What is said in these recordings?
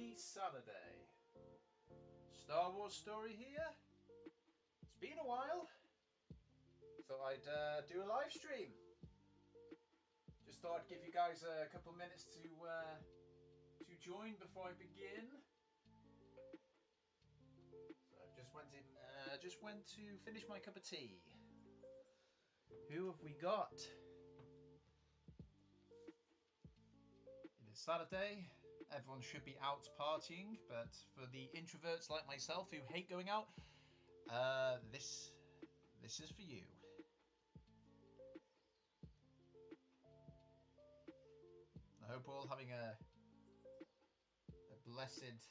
Happy Saturday. Star Wars story here. It's been a while. Thought I'd do a live stream. Just thought I'd give you guys a couple minutes to join before I begin. So I just went to finish my cup of tea. Who have we got? It is Saturday. Everyone should be out partying, but for the introverts like myself who hate going out, this is for you. I hope we're all having a blessed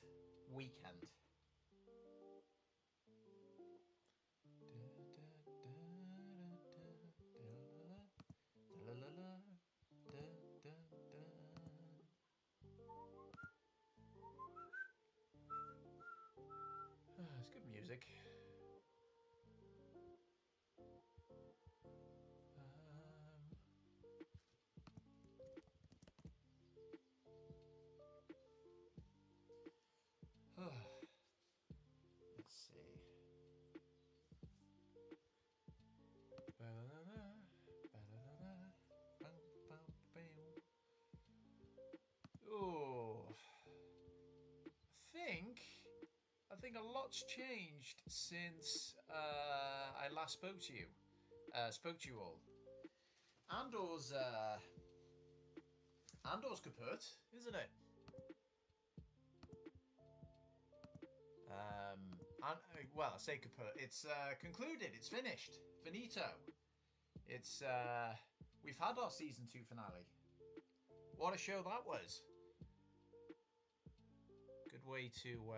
weekend. It's good music. Let's see. Oh, I think a lot's changed since I last spoke to you. Spoke to you all. Andor's kaput, isn't it? Well, I say kaput. It's concluded. It's finished. Finito. It's we've had our season 2 finale. What a show that was. Good way to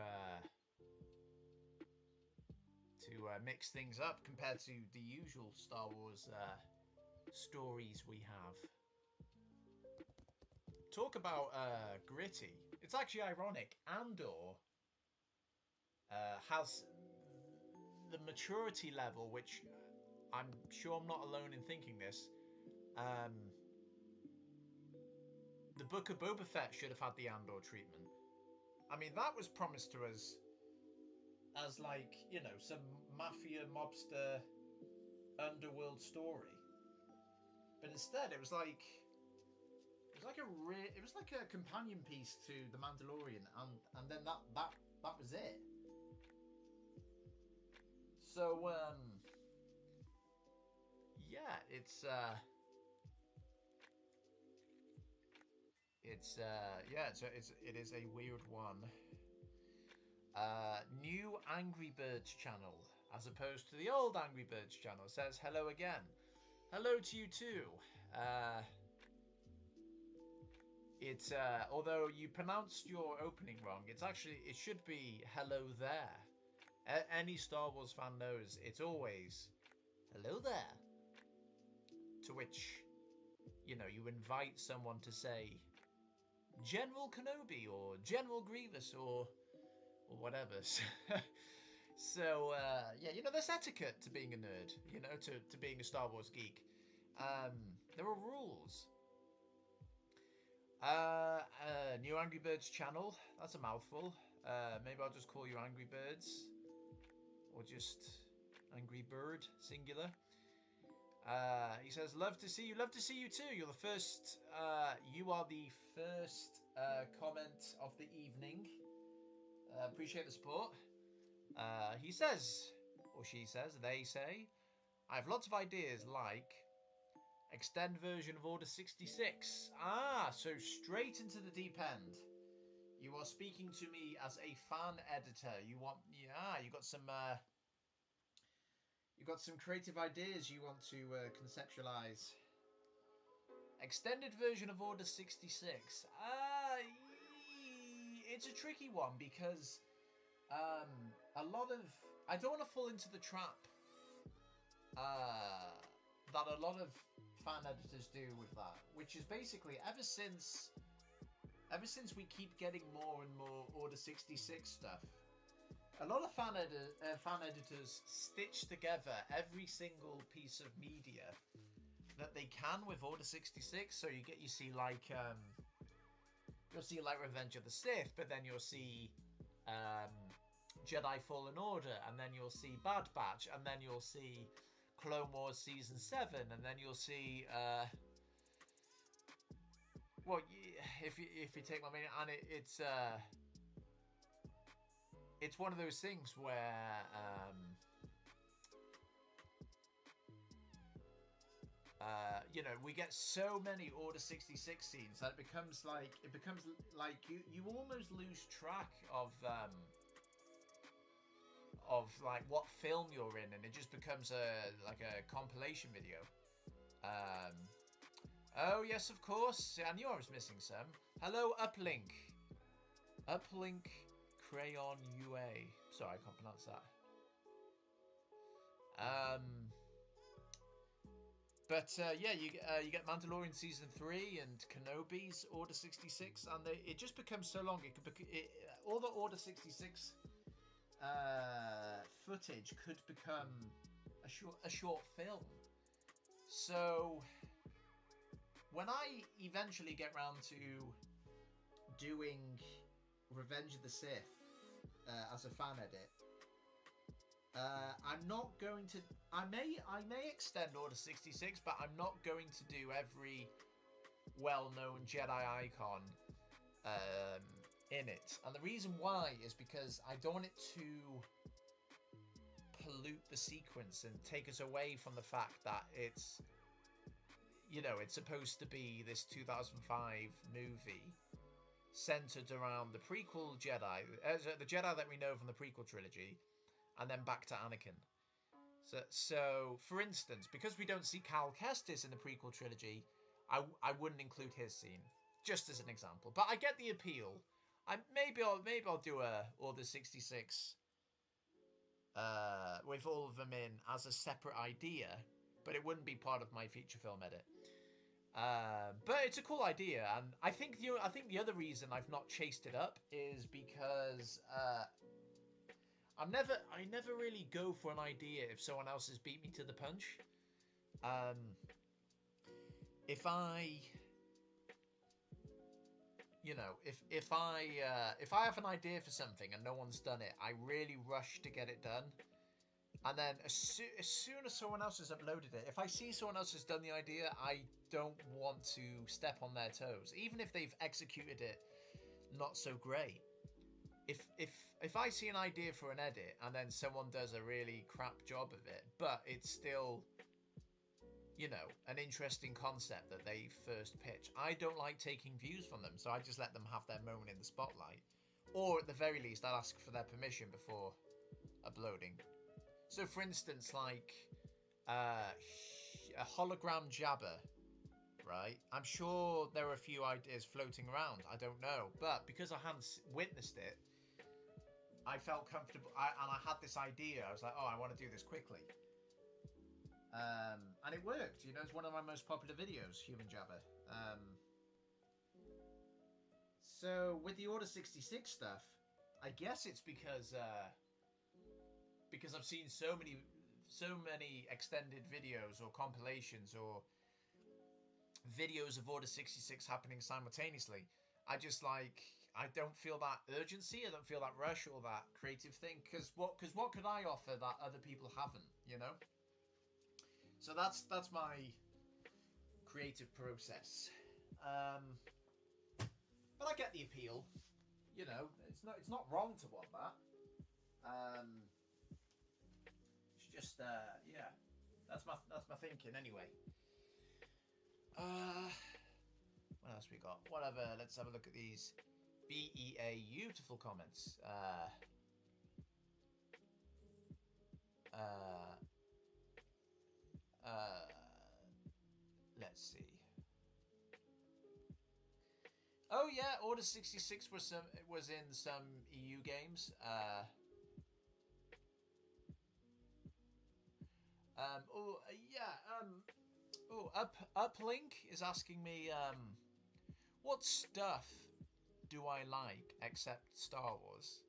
mix things up compared to the usual Star Wars stories we have. Talk about gritty. It's actually ironic. Andor has the maturity level, which I'm sure I'm not alone in thinking this. The Book of Boba Fett should have had the Andor treatment. I mean, that was promised to us as, like, you know, some mafia mobster underworld story, but instead it was like a companion piece to The Mandalorian, and then that was it. So yeah, it is a weird one. New Angry Birds channel, as opposed to the old Angry Birds channel, says hello again. Hello to you too. Although you pronounced your opening wrong, it should be hello there. Any Star Wars fan knows it's always hello there. To which, you know, you invite someone to say General Kenobi or General Grievous or whatever. So yeah, you know, there's etiquette to being a nerd, you know, to being a Star Wars geek. There are rules. New Angry Birds channel, that's a mouthful. Maybe I'll just call you Angry Birds, or just Angry Bird, singular. He says, love to see you too. You are the first comment of the evening. Appreciate the support. He says, or she says, they say, I have lots of ideas like extended version of Order 66. So straight into the deep end. You are speaking to me as a fan editor. You got some creative ideas you want to conceptualize. Extended version of Order 66. It's a tricky one because I don't want to fall into the trap that a lot of fan editors do with that, which is basically ever since we keep getting more and more Order 66 stuff, a lot of fan editors stitch together every single piece of media that they can with Order 66. So you see like you'll see like Revenge of the Sith, but then you'll see Jedi Fallen Order, and then you'll see Bad Batch, and then you'll see Clone Wars Season 7, and then you'll see well, if you take my meaning, and it's one of those things where you know, we get so many Order 66 scenes that it becomes like you almost lose track of like what film you're in, and it just becomes like a compilation video. Oh yes, of course. I knew I was missing some. Hello, Uplink. Uplink Crayon UA. Sorry, I can't pronounce that. But yeah, you get Mandalorian Season 3 and Kenobi's Order 66, and it just becomes so long. All the Order 66 footage could become a short film. So when I eventually get round to doing Revenge of the Sith as a fan edit, I'm not going to. I may extend Order 66, but I'm not going to do every well-known Jedi icon in it. And the reason why is because I don't want it to pollute the sequence and take us away from the fact that it's, you know, it's supposed to be this 2005 movie centered around the prequel Jedi, the Jedi that we know from the prequel trilogy, and then back to Anakin. So for instance, because we don't see Cal Kestis in the prequel trilogy, I wouldn't include his scene, just as an example. But I get the appeal. Maybe I'll do a Order 66 with all of them in as a separate idea, but it wouldn't be part of my feature film edit. But it's a cool idea, and I think the other reason I've not chased it up is because I never really go for an idea if someone else has beat me to the punch. If I, you know, if I have an idea for something and no one's done it, I really rush to get it done. And then as soon as someone else has uploaded it, if I see someone else has done the idea, I don't want to step on their toes, even if they've executed it not so great. If I see an idea for an edit and then someone does a really crap job of it, but it's still, you know, an interesting concept that they first pitch, I don't like taking views from them, so I just let them have their moment in the spotlight. Or at the very least, I'll ask for their permission before uploading. So for instance, like a hologram Jabba, right? I'm sure there are a few ideas floating around, I don't know, but because I hadn't witnessed it, I felt comfortable, and I had this idea. I was like, oh, I want to do this quickly. And it worked. You know, it's one of my most popular videos, Human Jabba. So with the Order 66 stuff, I guess it's because I've seen so many extended videos or compilations or videos of Order 66 happening simultaneously. I don't feel that urgency, I don't feel that rush or that creative thing, because what could I offer that other people haven't, you know? So that's my creative process. But I get the appeal, you know. It's not wrong to want that. It's just yeah, that's my thinking anyway. What else we got? Whatever. Let's have a look at these BEA beautiful comments. Let's see. Oh yeah, Order 66 was in some EU games. Oh yeah. Oh, Uplink is asking me what stuff do I like except Star Wars?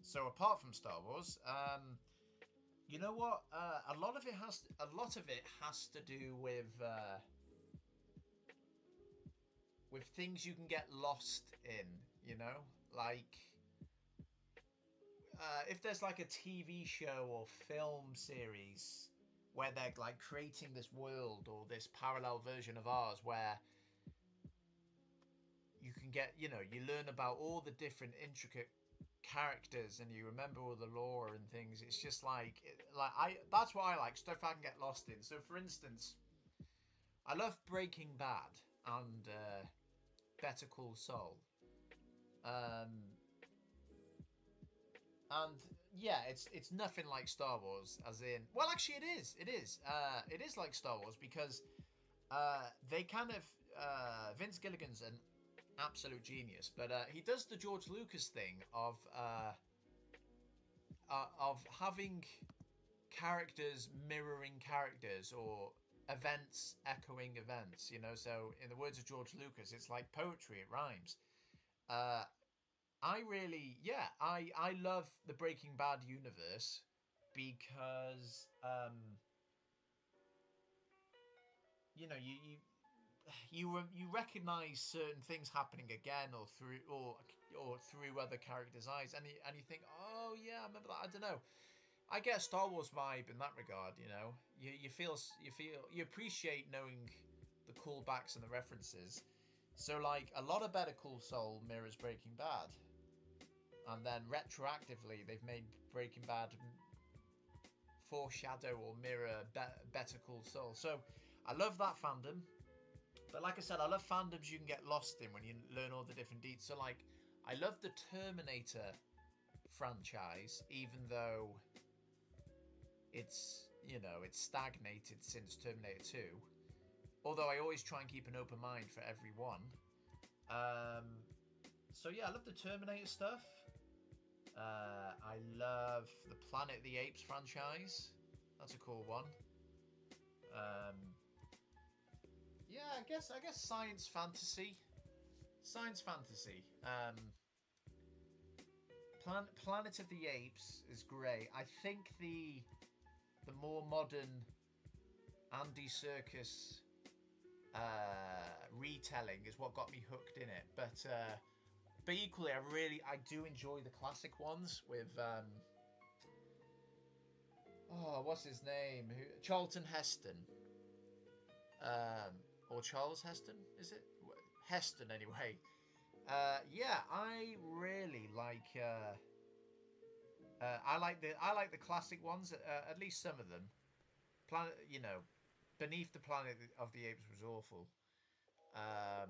So apart from Star Wars, you know what? A lot of it has to do with with things you can get lost in, you know? Like, if there's like a TV show or film series where they're like creating this world or this parallel version of ours where you can get, you know, you learn about all the different intricate characters and you remember all the lore and things. It's just like that's what I like, stuff I can get lost in. So for instance, I love Breaking Bad and Better Call Saul. Um, and yeah, it's nothing like Star Wars, as in, well, actually, it is like Star Wars because they kind of Vince Gilligan's an absolute genius, but he does the George Lucas thing of having characters mirroring characters or events echoing events. You know, so in the words of George Lucas, it's like poetry; it rhymes. Uh, I really, yeah, I love the Breaking Bad universe because you know you recognize certain things happening again or through other characters' eyes, and you think, oh yeah, I remember that. I don't know. I get a Star Wars vibe in that regard. You know, you appreciate knowing the callbacks and the references. So like a lot of Better Call Saul mirrors Breaking Bad, and then retroactively they've made Breaking Bad foreshadow or mirror Better Call Saul. So I love that fandom. But like I said, I love fandoms you can get lost in when you learn all the different deets. So like, I love the Terminator franchise, even though it's, you know, it's stagnated since Terminator 2. Although I always try and keep an open mind for every one. So yeah, I love the Terminator stuff. I love the Planet of the Apes franchise. That's a cool one. Yeah, I guess science fantasy. Science fantasy. Planet of the Apes is great. I think the more modern Andy Serkis retelling is what got me hooked in it. But equally, I do enjoy the classic ones with oh, what's his name? Charlton Heston. Or Charles Heston, is it? Heston, anyway. Yeah, I really like. I like the classic ones. At least some of them. Planet, you know, Beneath the Planet of the Apes was awful. I'm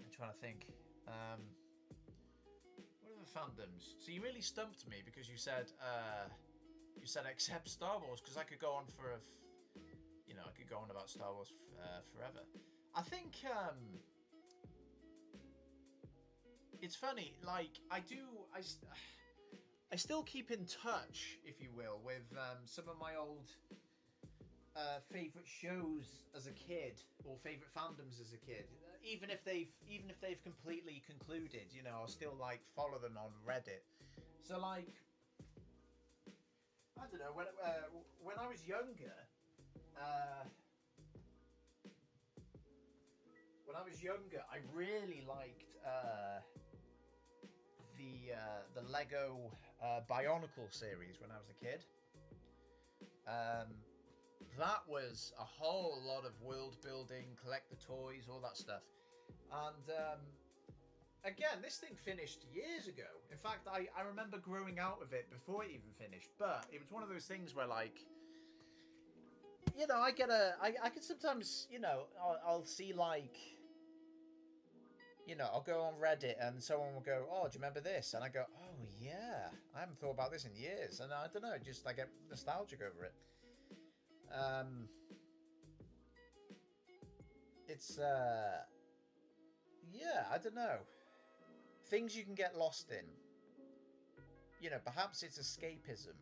trying to think. What are the fandoms? So you really stumped me because you said except Star Wars, because I could go on for you know, I could go on about Star Wars forever. I think it's funny. Like I still keep in touch, if you will, with some of my old favorite shows as a kid or favorite fandoms as a kid. Even if they've completely concluded, you know, I'll still like follow them on Reddit. So like, I don't know, when I was younger. Uh, when I was younger, I really liked the Lego Bionicle series when I was a kid. That was a whole lot of world building, collect the toys, all that stuff. And again, this thing finished years ago. In fact, I remember growing out of it before it even finished. But it was one of those things where, like, you know, I can sometimes, you know, I'll see like, you know, I'll go on Reddit and someone will go, oh, do you remember this? And I go, oh yeah, I haven't thought about this in years. And I don't know, just I get nostalgic over it. It's yeah, I don't know. Things you can get lost in. You know, perhaps it's escapism.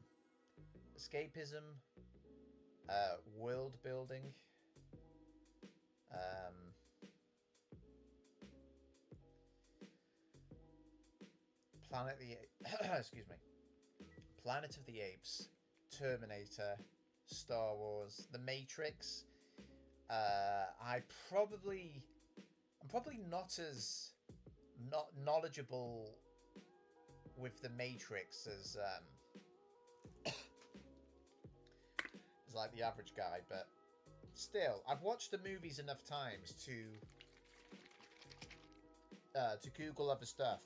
Escapism, world building. Um, Planet of the excuse me, Planet of the Apes, Terminator, Star Wars, The Matrix. I'm probably not as not knowledgeable with the Matrix as like the average guy, but still, I've watched the movies enough times to Google other stuff.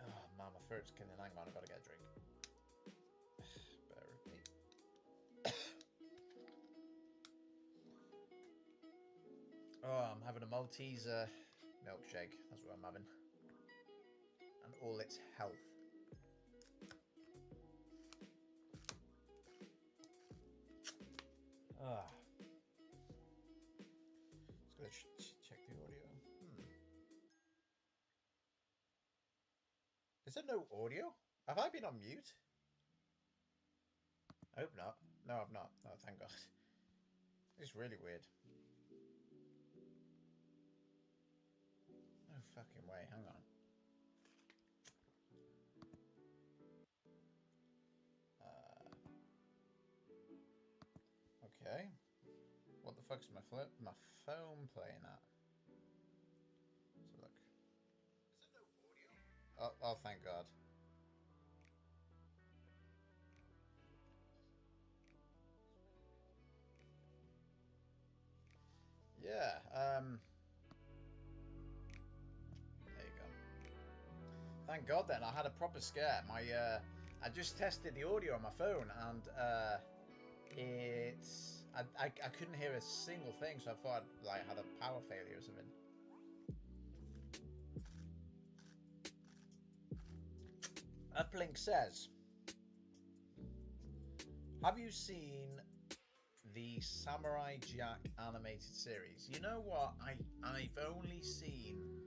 Oh man, my throat's killing. Hang on, I've got to get a drink. Bear with me. Oh, I'm having a Malteser milkshake. That's what I'm having. And all its health. Ah. Let's go check the audio. Is there no audio? Have I been on mute? I hope not. No, I've not. Oh, thank God. It's really weird. No fucking way. Hang on. Okay. What the fuck's my phone playing at? Let's have a look. Is there no audio? Oh, thank God. Yeah. There you go. Thank God then. I had a proper scare. I just tested the audio on my phone and I couldn't hear a single thing, so I thought I had a power failure or something. Uplink says, have you seen the Samurai Jack animated series? You know what? I've only seen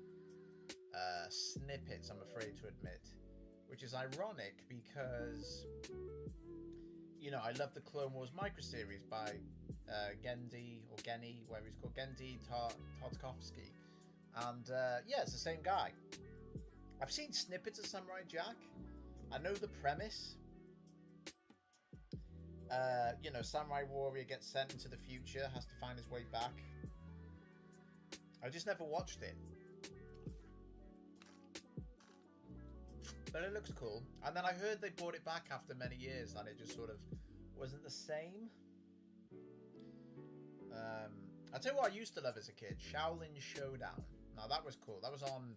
snippets, I'm afraid to admit, which is ironic because, you know, I love the Clone Wars microseries by Genndy, or Genny, whatever he's called, Genndy Tartakovsky. And yeah, it's the same guy. I've seen snippets of Samurai Jack. I know the premise. You know, Samurai Warrior gets sent into the future, has to find his way back. I just never watched it. But it looks cool. And then I heard they brought it back after many years and it just sort of wasn't the same. I'll tell you what I used to love as a kid. Shaolin Showdown. Now that was cool. That was on,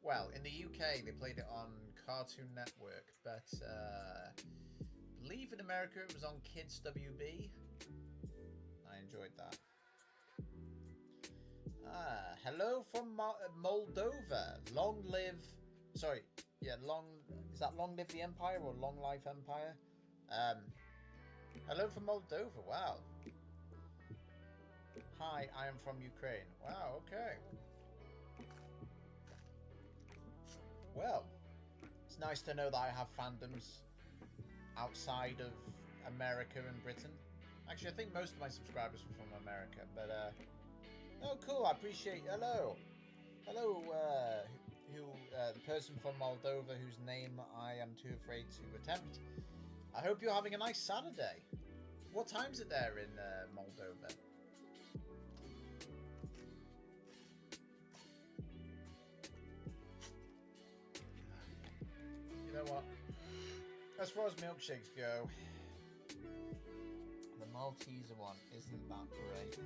well, in the UK they played it on Cartoon Network. But I believe in America it was on Kids WB. I enjoyed that. Hello from Moldova. Long live... Sorry. Yeah, is that long live the empire or long life empire? Hello from Moldova. Wow. Hi, I am from Ukraine. Wow, okay. Well, it's nice to know that I have fandoms outside of America and Britain. Actually, I think most of my subscribers are from America, but oh, cool. I appreciate. Hello, the person from Moldova whose name I am too afraid to attempt. I hope you're having a nice Saturday. What time is it there in Moldova? You know what? As far as milkshakes go, the Malteser one isn't that great.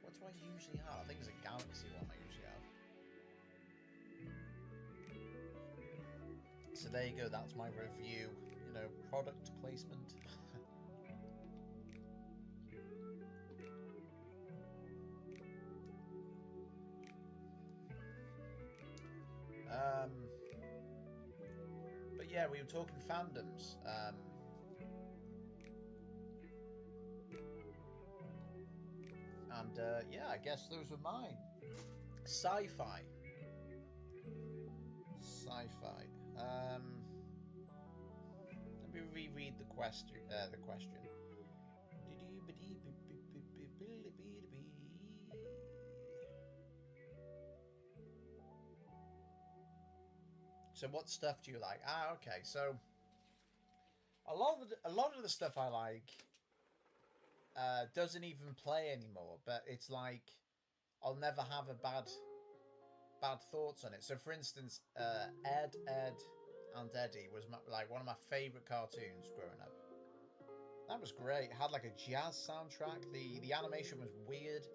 What do I usually have? I think it's a Galaxy one I usually have. So there you go, that's my review. You know, product placement. But yeah, we were talking fandoms. And yeah, I guess those were mine. Sci-fi. Let me reread the question. So, what stuff do you like? Okay. So, a lot of the stuff I like doesn't even play anymore, but it's like I'll never have a bad thoughts on it. So, for instance, Ed, and Eddie was like one of my favorite cartoons growing up. That was great. It had like a jazz soundtrack. The animation was weird.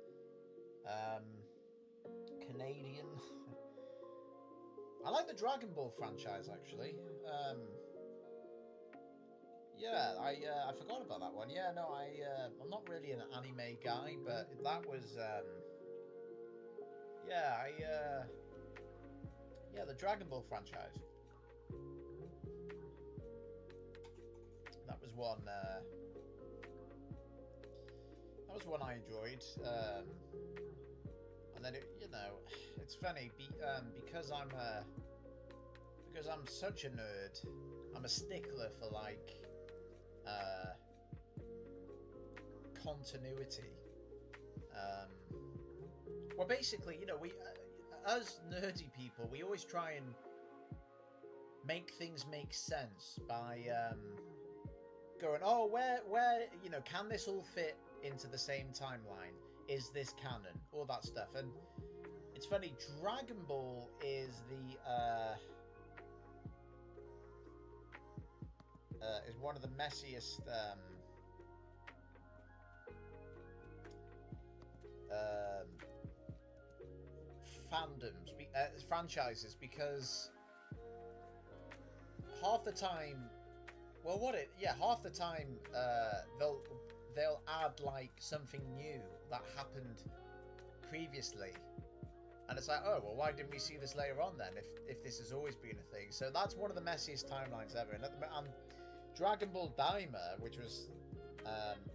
Canadian. I like the Dragon Ball franchise actually. Yeah, I forgot about that one. Yeah, no, I'm not really an anime guy, but that was yeah, yeah, the Dragon Ball franchise. That was one. That was one I enjoyed. And then it's funny because I'm such a nerd. I'm a stickler for like continuity. Well, basically, we as nerdy people, we always try and make things make sense by going, oh, where can this all fit into the same timeline? Is this canon? All that stuff. And it's funny, Dragon Ball is is one of the messiest fandoms, franchises, because half the time, half the time they'll add like something new that happened previously, and it's like, oh well, why didn't we see this later on then? If this has always been a thing, so that's one of the messiest timelines ever. And Dragon Ball Daima, which was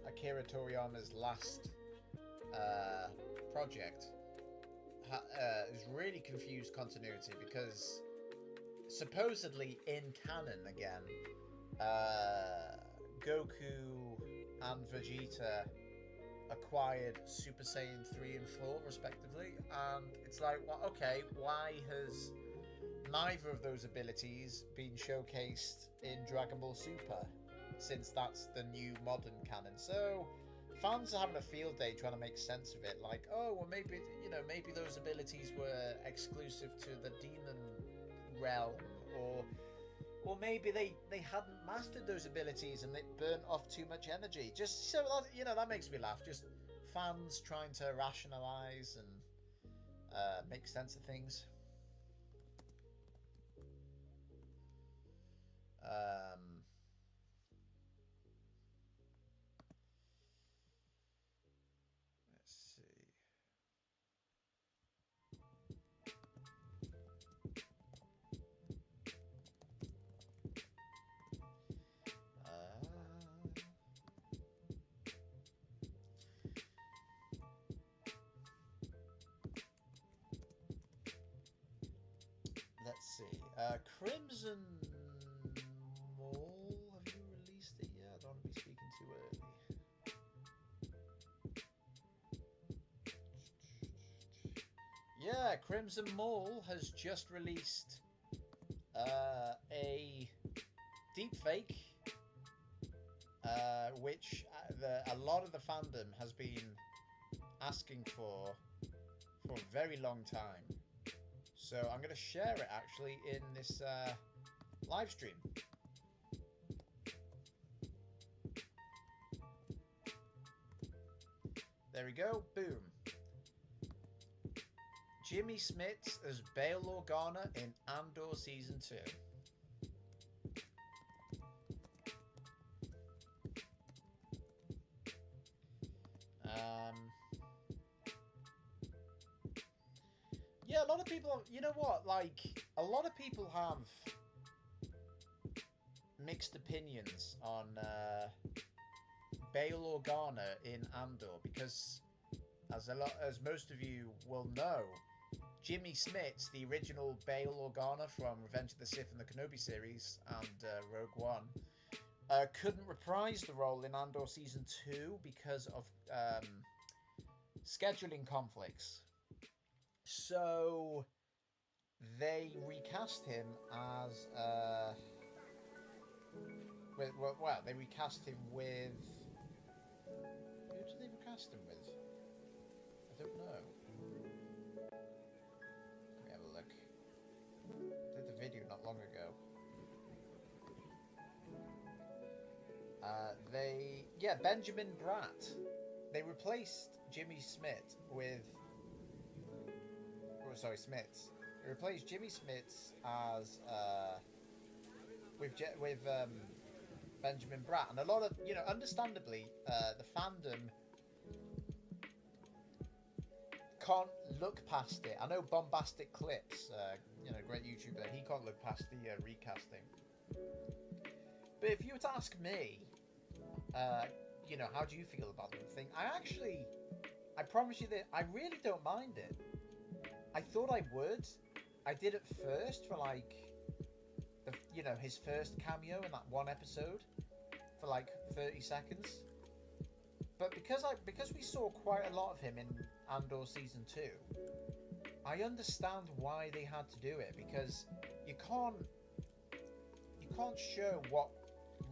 Akira Toriyama's last project, has really confused continuity because supposedly in canon again, Goku and Vegeta acquired Super Saiyan 3 and 4 respectively, and it's like, well, okay, why has neither of those abilities been showcased in Dragon Ball Super, since that's the new modern canon? So fans are having a field day trying to make sense of it, like, oh well, maybe those abilities were exclusive to the demon realm, or maybe they hadn't mastered those abilities and they burnt off too much energy. Just so that, that makes me laugh. Just fans trying to rationalize and make sense of things. Let's see. Let's see. Crimson Mall. Have you released it yet? I don't want to be speaking too early. Yeah, Crimson Mall has just released a deepfake, which a lot of the fandom has been asking for a very long time. So I'm going to share it actually in this live stream. There we go. Boom. Jimmy Smits as Bail Organa in Andor Season 2. Yeah, a lot of people, you know what, like, a lot of people have mixed opinions on Bail Organa in Andor, because as most of you will know, Jimmy Smits, the original Bail Organa from Revenge of the Sith and the Kenobi series and Rogue One, couldn't reprise the role in Andor Season 2 because of scheduling conflicts. So they recast him as they recast him with, who cast him with? I don't know. Let me have a look. I did the video not long ago. Benjamin Bratt. They replaced Jimmy Smits with... Oh, sorry, Smits. They replaced Jimmy Smits as... with Benjamin Bratt. And a lot of, understandably, the fandom can't look past it. I know Bombastic Clips, great YouTuber, he can't look past the recasting. But if you were to ask me, how do you feel about the thing? I promise you that I really don't mind it. I thought I would. I did at first for his first cameo in that one episode for 30 seconds. But because we saw quite a lot of him in Andor season 2, I understand why they had to do it, because you can't show what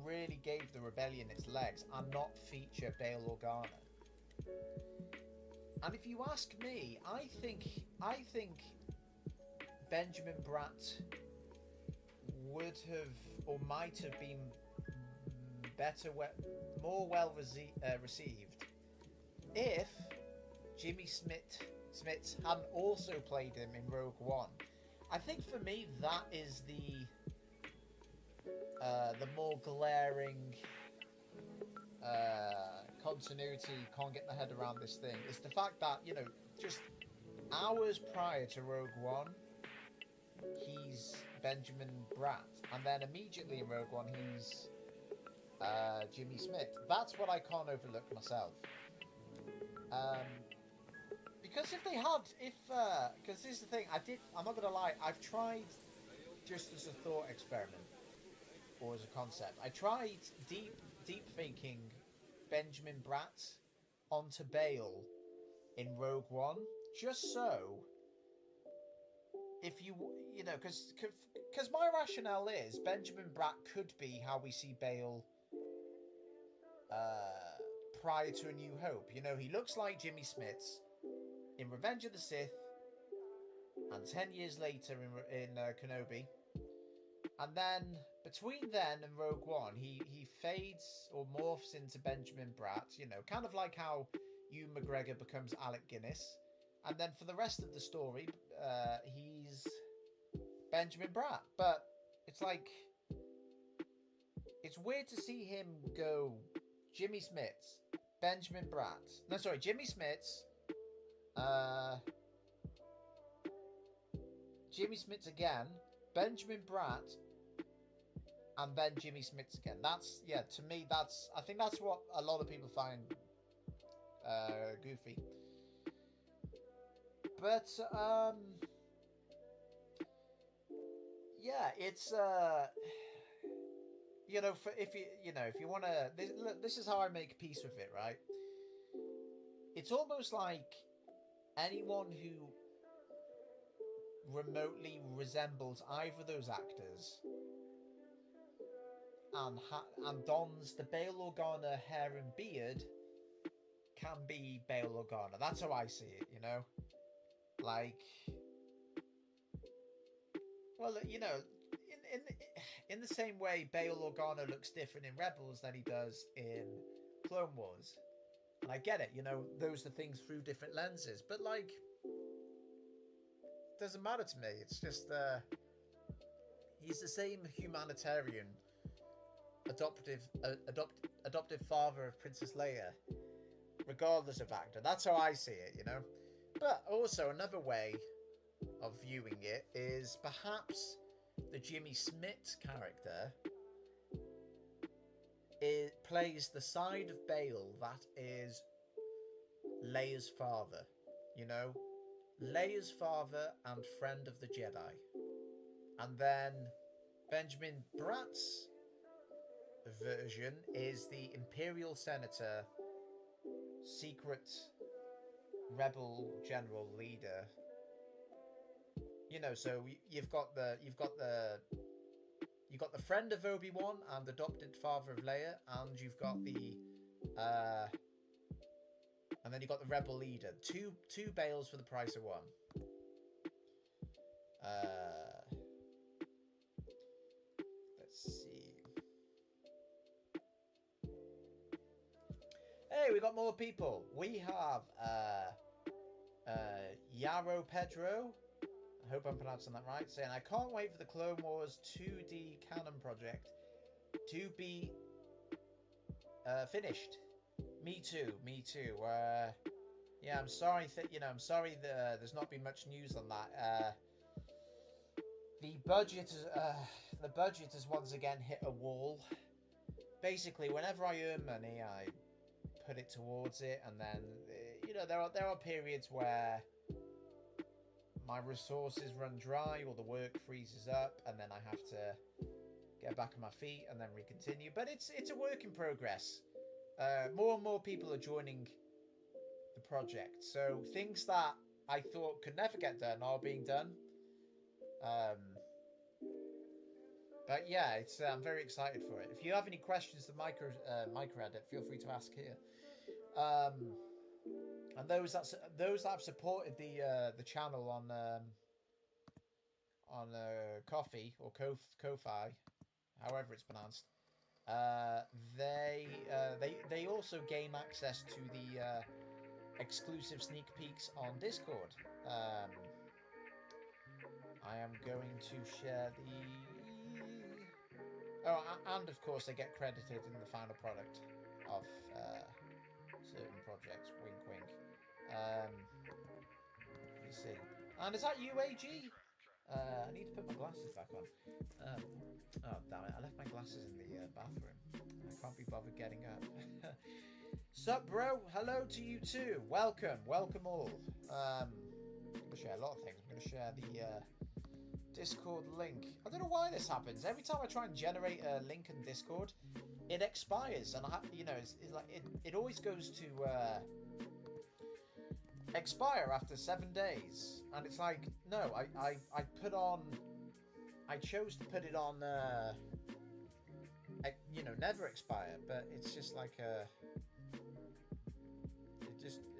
really gave the rebellion its legs and not feature Bail Organa. And if you ask me, I think Benjamin Bratt would have or might have been more well received if Jimmy Smits hadn't also played him in Rogue One. I think for me that is the more glaring continuity, can't get my head around this thing. It's the fact that, just hours prior to Rogue One, he's Benjamin Bratt, and then immediately in Rogue One he's Jimmy Smits. That's what I can't overlook myself. Because because this is the thing, I'm not gonna lie, I've tried, just as a thought experiment or as a concept, I tried deep faking Benjamin Bratt onto Bail in Rogue One, just so, if because my rationale is Benjamin Bratt could be how we see Bail prior to A New Hope. He looks like Jimmy Smits in Revenge of the Sith, and 10 years later in Kenobi, and then between then and Rogue One, he fades or morphs into Benjamin Bratt. Kind of like how Ewan McGregor becomes Alec Guinness, and then for the rest of the story, he's Benjamin Bratt. But it's weird to see him go Jimmy Smits, Benjamin Bratt. No, sorry, Jimmy Smits. Jimmy Smits again, Benjamin Bratt, and then Jimmy Smits again. To me, I think that's what a lot of people find goofy. But it's if you want to, this is how I make peace with it, right? It's almost like anyone who remotely resembles either of those actors and dons the Bail Organa hair and beard can be Bail Organa. That's how I see it, in the same way Bail Organa looks different in Rebels than he does in Clone Wars. And I get it, those are things through different lenses, but doesn't matter to me. It's just he's the same humanitarian adoptive father of Princess Leia, regardless of actor. That's how I see it, But also another way of viewing it is perhaps the Jimmy Smits character plays the side of Bail that is Leia's father, Leia's father and friend of the Jedi. And then Benjamin Bratt's version is the Imperial Senator, secret rebel general leader. So you've got the friend of Obi-Wan and adopted father of Leia, and you've got the And then you got the rebel leader. Two bales for the price of one. Let's see. Hey, we got more people. We have Yaro Pedro. I hope I'm pronouncing that right. Saying, I can't wait for the Clone Wars 2D canon project to be finished. Me too. Yeah, I'm sorry. I'm sorry that there's not been much news on that. The budget has once again hit a wall. Basically, whenever I earn money, I put it towards it, and then there are periods where my resources run dry or the work freezes up, and then I have to get back on my feet and then recontinue. But it's a work in progress. More and more people are joining the project, so things that I thought could never get done are being done. But yeah, I'm very excited for it. If you have any questions to micro edit, feel free to ask here. And those that have supported the channel on Ko-fi or Ko-fi, however it's pronounced, they also gain access to the exclusive sneak peeks on Discord. I am going to share the... Oh, and of course they get credited in the final product of certain projects. Wink, wink. Let me see. And is that you, AG? I need to put my glasses back on. Oh, damn it. I left my glasses in the bathroom. I can't be bothered getting up. Sup, bro? Hello to you too. Welcome all. I'm going to share a lot of things. I'm going to share the Discord link. I don't know why this happens. Every time I try and generate a link in Discord, it expires, and it's like it always goes to expire after 7 days, and it's like, no, I chose to put it on never expire, but it's just like it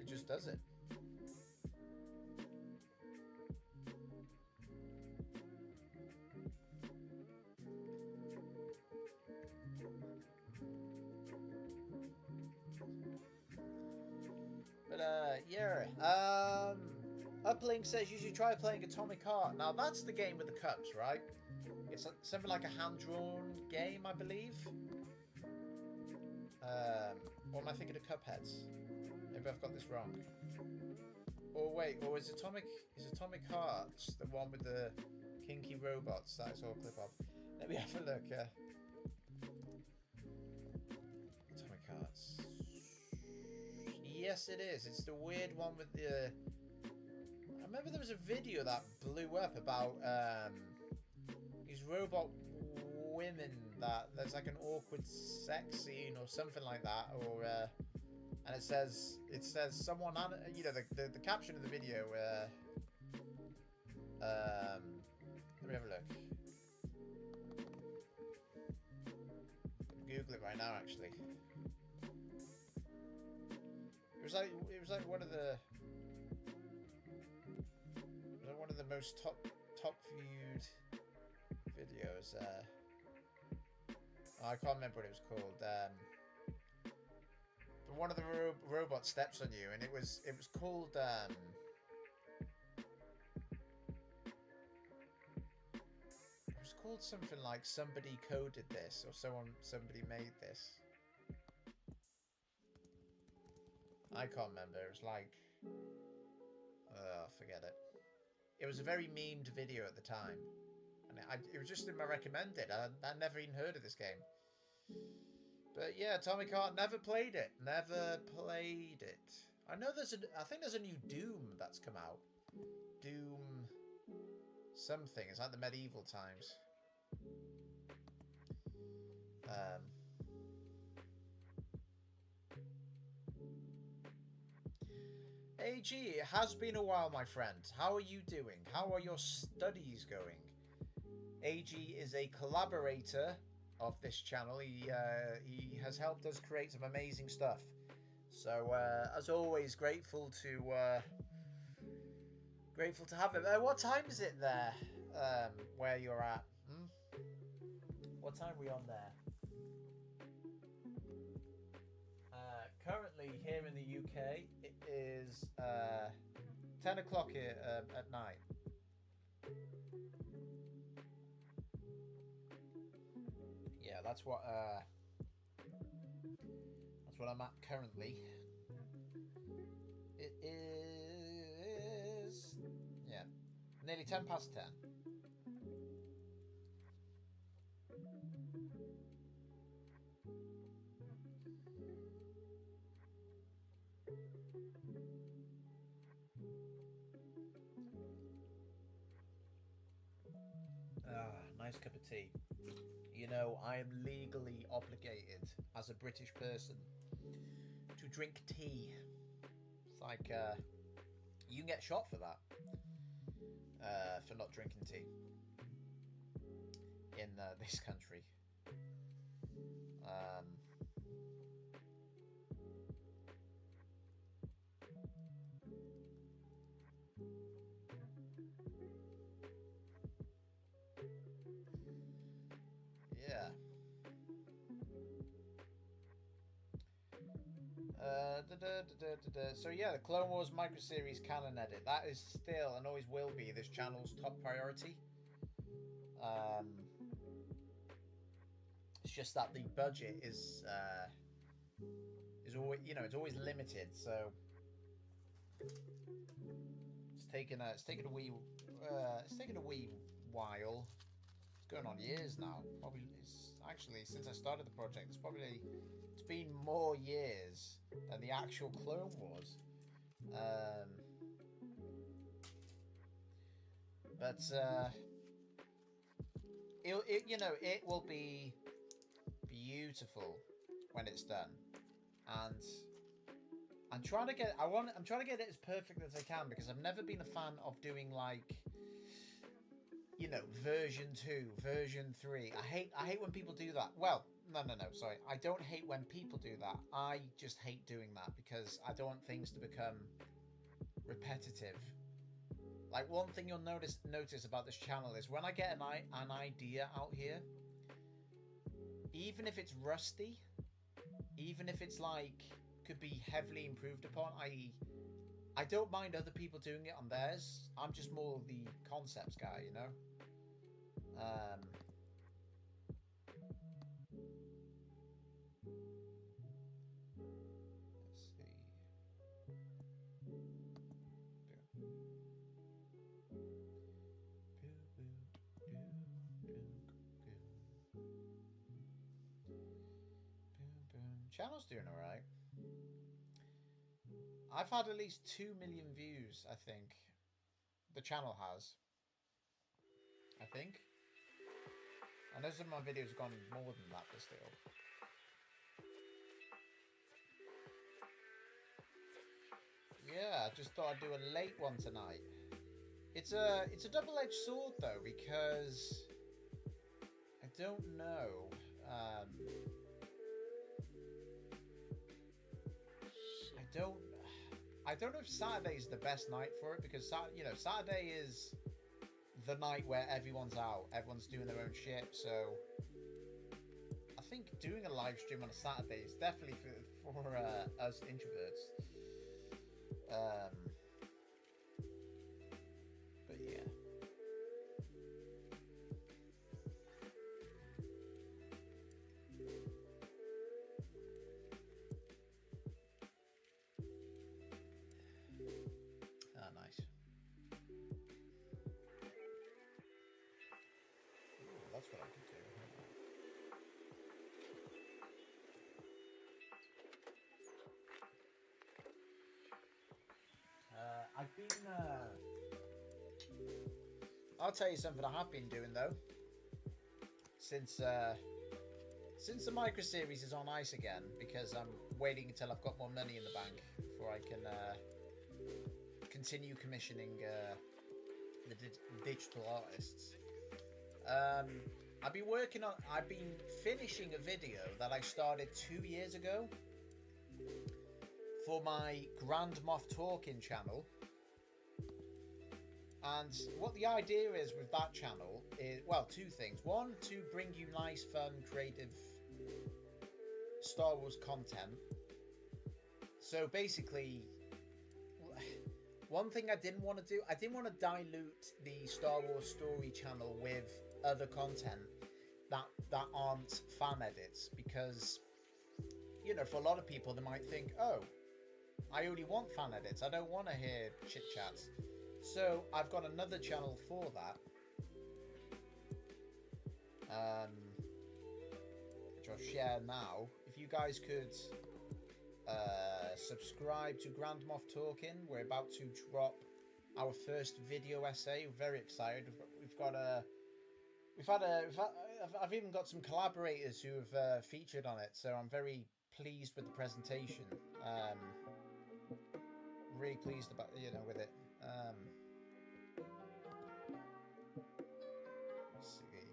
just does it. But yeah, Uplink says you should try playing Atomic Heart. Now that's the game with the cups, right? It's something like a hand-drawn game, I believe. Or am I thinking of Cupheads? Maybe I've got this wrong. Or wait, or is Atomic Hearts the one with the kinky robots that I saw a clip of? Let me have a look. Atomic Hearts. Yes, it is. It's the weird one with the... I remember there was a video that blew up about these robot women that there's like an awkward sex scene or something like that, or and it says someone, the caption of the video where let me have a look. Google it right now, actually. It was like one of the most top viewed videos. I can't remember what it was called. But one of the robots steps on you, and it was called it was called something like Somebody Coded This, or somebody made this. I can't remember. It was like, forget it. It was a very memed video at the time, and it was just in my recommended. I never even heard of this game. But yeah, Atomic Heart, never played it. Never played it. I know I think there's a new Doom that's come out. Doom something. It's like the medieval times. AG, it has been a while, my friend. How are you doing? How are your studies going? AG is a collaborator of this channel. He has helped us create some amazing stuff. So as always, grateful to have it. What time is it there? Where you're at? What time are we on there? Currently here in the UK, it is 10 o'clock at night. Yeah, that's what I'm at currently. It is, yeah, nearly 10 past 10. Nice cup of tea. You know, I am legally obligated as a British person to drink tea. It's like you can get shot for that, for not drinking tea in this country. Um, yeah. So yeah, the Clone Wars micro series canon edit, that is still and always will be this channel's top priority. It's just that the budget is always, it's always limited, so it's taken a wee while. It's going on years now. Probably it's actually since I started the project. It's been more years than the actual Clone Wars. But it will be beautiful when it's done, and I'm trying to get it as perfect as I can, because I've never been a fan of doing like, version 2, version 3. I hate when people do that. Well, no, sorry. I don't hate when people do that. I just hate doing that because I don't want things to become repetitive. Like, one thing you'll notice about this channel is when I get an idea out here, even if it's rusty, even if it's like could be heavily improved upon, I don't mind other people doing it on theirs. I'm just more the concepts guy, Let's see. Channel's doing alright. I've had at least 2 million views, I think. The channel has. I think. I know some of my videos have gone more than that, but still. Yeah, I just thought I'd do a late one tonight. It's a double-edged sword though, because I don't know. I don't know if Saturday is the best night for it, because Saturday is the night where everyone's out, everyone's doing their own shit. So I think doing a live stream on a Saturday is definitely for us introverts. But yeah. Ah, nice. Ooh, that's what I can do. I've been. I'll tell you something I have been doing though. Since the micro series is on ice again, because I'm waiting until I've got more money in the bank before I can continue commissioning the digital artists. I've been finishing a video that I started 2 years ago. for my Grand Moff Talking channel. And what the idea is with that channel is, well, two things. One, to bring you nice, fun, creative Star Wars content. So basically, one thing I didn't want to do, I didn't want to dilute the Star Wars Story channel with other content that aren't fan edits, because, you know, for a lot of people, they might think, oh, I only want fan edits. I don't want to hear chit chats. So I've got another channel for that, which I'll share now. If you guys could subscribe to Grand Moff Talking, we're about to drop our first video essay. We're very excited. I've even got some collaborators who have featured on it, so I'm very pleased with the presentation. Really pleased about, you know, with it. Let's see.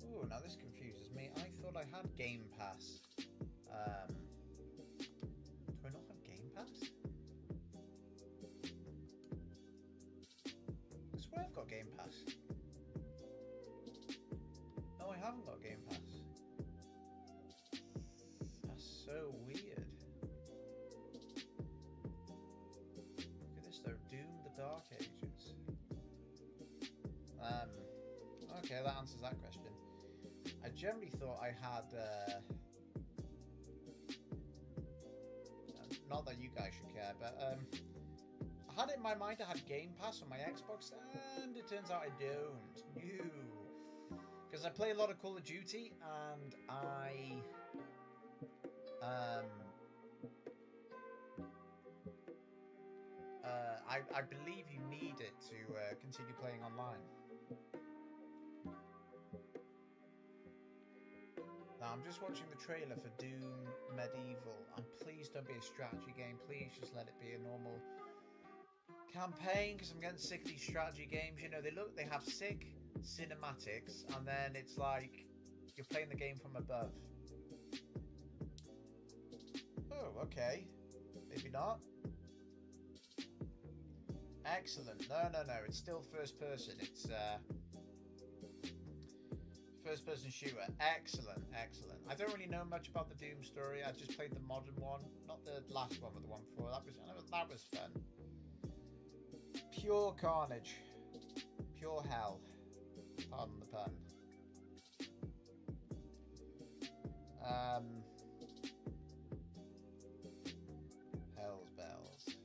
Oh, now this confuses me. I thought I had Game Pass. Do I not have Game Pass? I swear I've got Game Pass. No, I haven't got Game Pass. That's so weird. Look at this though, Doom the Dark Ages. Okay, that answers that question. I generally thought I had, not that you guys should care, but I had it in my mind I had Game Pass on my Xbox, and it turns out I don't. No. Because I play a lot of Call of Duty, and I believe you need it to continue playing online. Now, I'm just watching the trailer for Doom Medieval, and please don't be a strategy game. Please just let it be a normal campaign, because I'm getting sick of these strategy games. You know, they have sick cinematics, and then it's like you're playing the game from above. Oh, okay. Maybe not. Excellent. No. It's still first person. It's first person shooter. Excellent. I don't really know much about the Doom story. I just played the modern one, not the last one, but the one before. That was fun. Pure carnage. Pure hell. Pardon the pun. Hell's bells.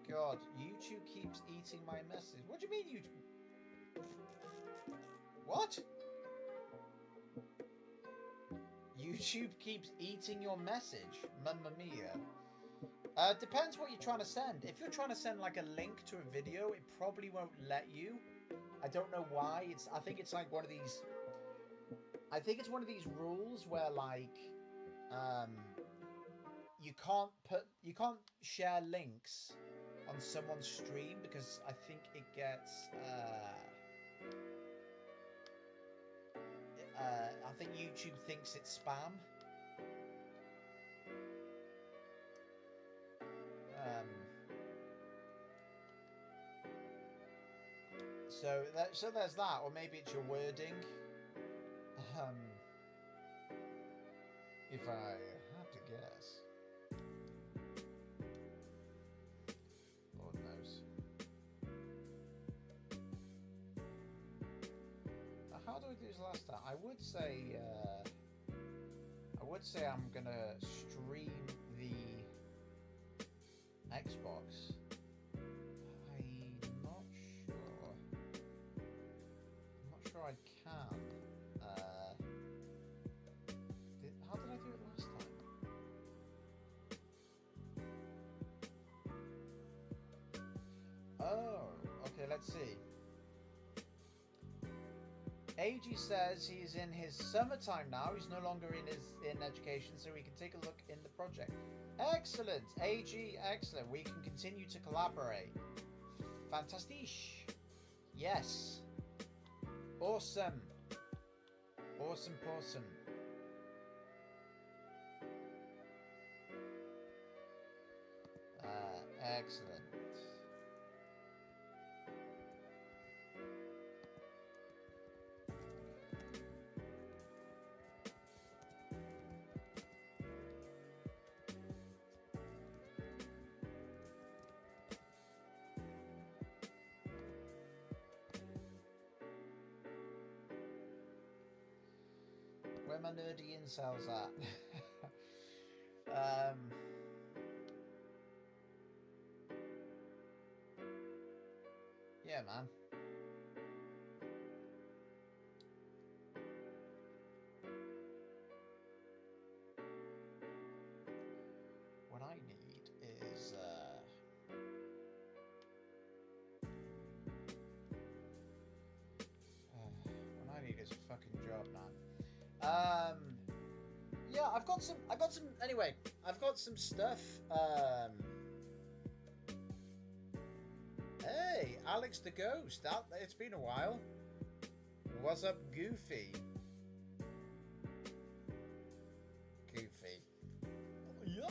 God, YouTube keeps eating my message. What do you mean YouTube? What? YouTube keeps eating your message? Mamma mia. Depends what you're trying to send. If you're trying to send like a link to a video, it probably won't let you. I don't know why. I think it's like one of these. I think it's one of these rules where like, you can't share links on someone's stream, because I think it gets. I think YouTube thinks it's spam. So there's that, or maybe it's your wording. If I had to guess, Lord knows. was last time? I would say I'm gonna stream the Xbox. I'm not sure. I'm not sure I can. How did I do it last time? Oh, okay, let's see. AG says he's in his summertime now. He's no longer in education, so we can take a look in the project. Excellent, AG, excellent. We can continue to collaborate. Fantastic. Yes. Awesome. Awesome. Excellent. Where my nerdy incels at? Yeah, man. What I need is what I need is a fucking job, man. Yeah, I've got some anyway, I've got some stuff. Hey, Alex the Ghost. It's been a while. What's up, Goofy? Goofy. Yeah.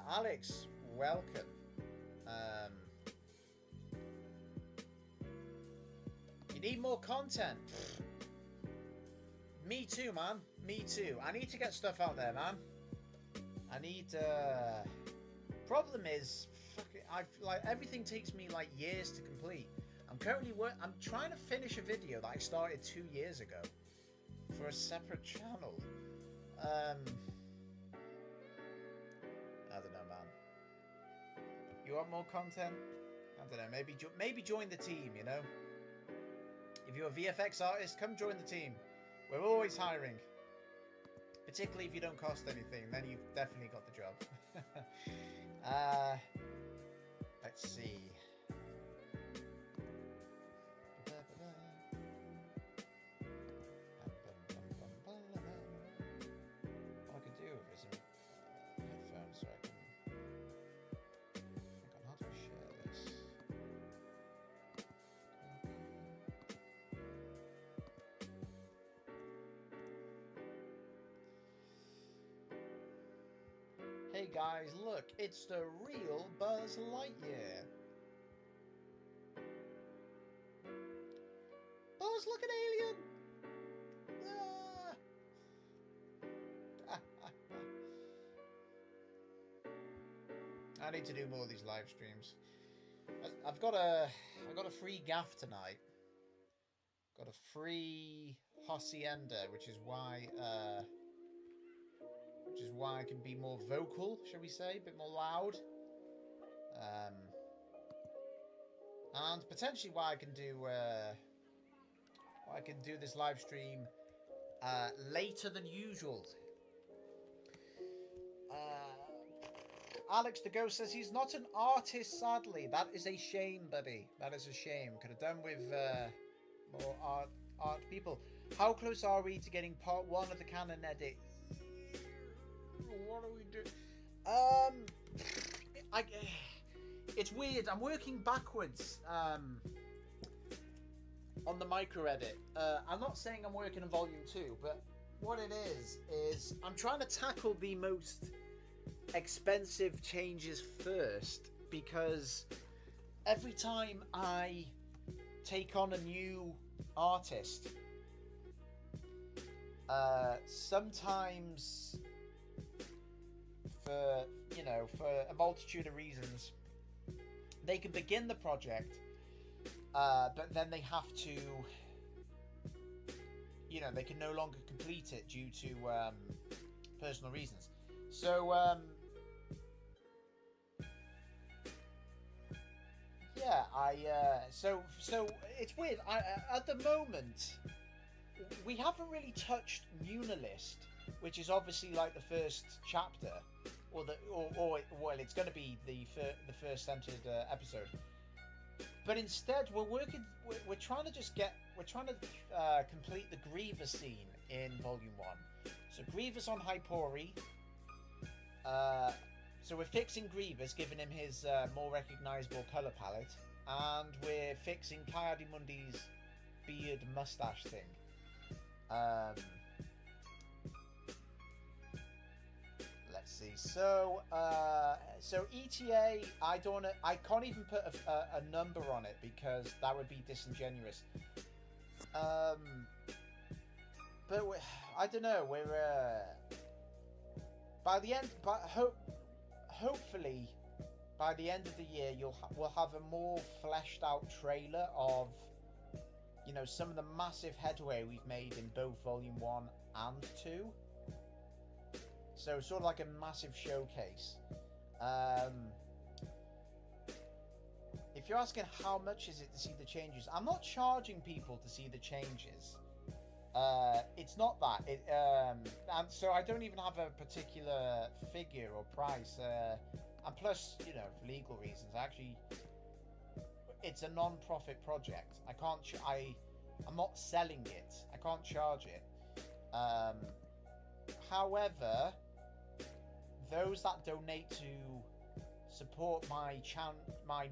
Alex, welcome. You need more content. Me too, man. Me too. I need to get stuff out there, man. I need. Problem is, everything takes me like years to complete. I'm currently I'm trying to finish a video that I started 2 years ago for a separate channel. I don't know, man. You want more content? I don't know. Maybe join the team. You know, if you're a VFX artist, come join the team. We're always hiring. Particularly if you don't cost anything, then you've definitely got the job. Let's see. What I could do is some headphones so I can. Hang on, how do I share this? Hey guys, look, it's the real Buzz Lightyear. Buzz, look at alien! Ah. I need to do more of these live streams. I've got a free gaff tonight. Got a free hacienda, which is why I can be more vocal, shall we say, a bit more loud. And potentially why I can do this live stream later than usual. Alex the Ghost says he's not an artist, sadly. That is a shame, buddy. That is a shame. Could have done with more art people. How close are we to getting part 1 of the canon edit? What do we do? It's weird. I'm working backwards on the micro edit. I'm not saying I'm working on volume 2, but what it is I'm trying to tackle the most expensive changes first, because every time I take on a new artist, sometimes for a multitude of reasons, they can begin the project, but then they have to you know, they can no longer complete it due to personal reasons. So yeah, so it's weird. At the moment we haven't really touched Munalist, which is obviously like the first chapter, or well, it's going to be the first centered episode. But instead, we're trying to complete the Grievous scene in Volume 1. So Grievous on Hypori. So we're fixing Grievous, giving him his more recognisable colour palette, and we're fixing Ki-Adi-Mundi's beard mustache thing. Let's see. So ETA, I can't even put a number on it because that would be disingenuous. But I don't know. We're by the end, hopefully by the end of the year, we'll have a more fleshed out trailer of, you know, some of the massive headway we've made in both Volume 1 and 2. So sort of like a massive showcase. If you're asking how much is it to see the changes, I'm not charging people to see the changes. It's not that. And so I don't even have a particular figure or price. And plus, you know, for legal reasons, actually, it's a non-profit project. I'm not selling it. I can't charge it. However, those that donate to support my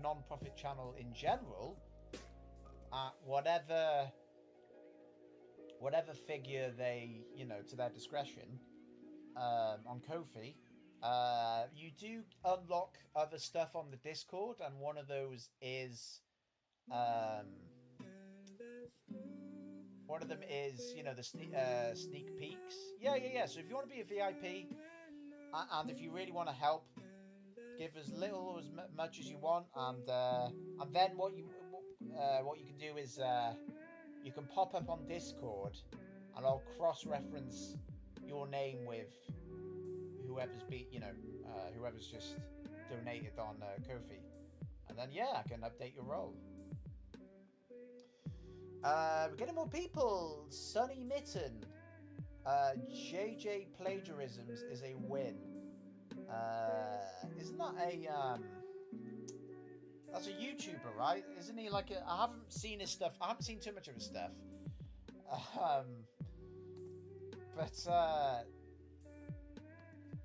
non-profit channel in general, at whatever figure they, you know, to their discretion, on Ko-fi, you do unlock other stuff on the Discord, and one of those is you know, the sneak peeks. Yeah. So if you want to be a VIP, and if you really want to help, give as little or as much as you want, and then what you can do is you can pop up on Discord, and I'll cross-reference your name with whoever's whoever's just donated on Ko-fi, and then I can update your role. We're getting more people. Sunny Mitten. JJ Plagiarisms is a win. Isn't that that's a YouTuber, right? Isn't he like I haven't seen his stuff. I haven't seen too much of his stuff. But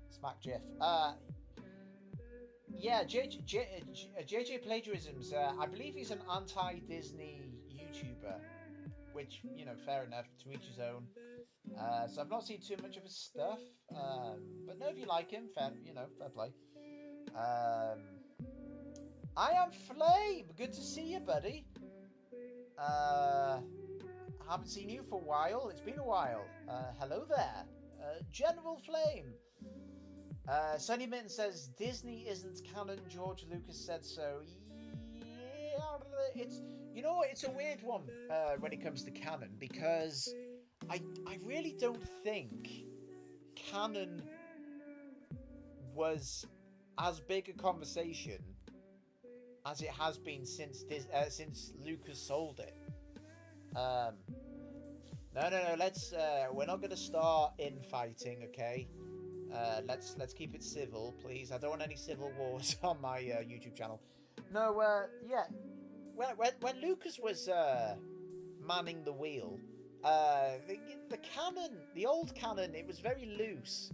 Smack Jeff. JJ Plagiarisms. I believe he's an anti-Disney YouTuber, which, you know, fair enough, to each his own. So I've not seen too much of his stuff, but no, if you like him, fair play. I am Flame. Good to see you, buddy. I haven't seen you for a while. It's been a while. Hello there, General Flame. Sunny Mitten says Disney isn't canon. George Lucas said so. Yeah, it's, you know, it's a weird one when it comes to canon, because I really don't think canon was as big a conversation as it has been since Lucas sold it. No. Let's. We're not going to start infighting, okay? Let's keep it civil, please. I don't want any civil wars on my YouTube channel. No. Yeah. When Lucas was manning the wheel, the canon, the old canon, it was very loose.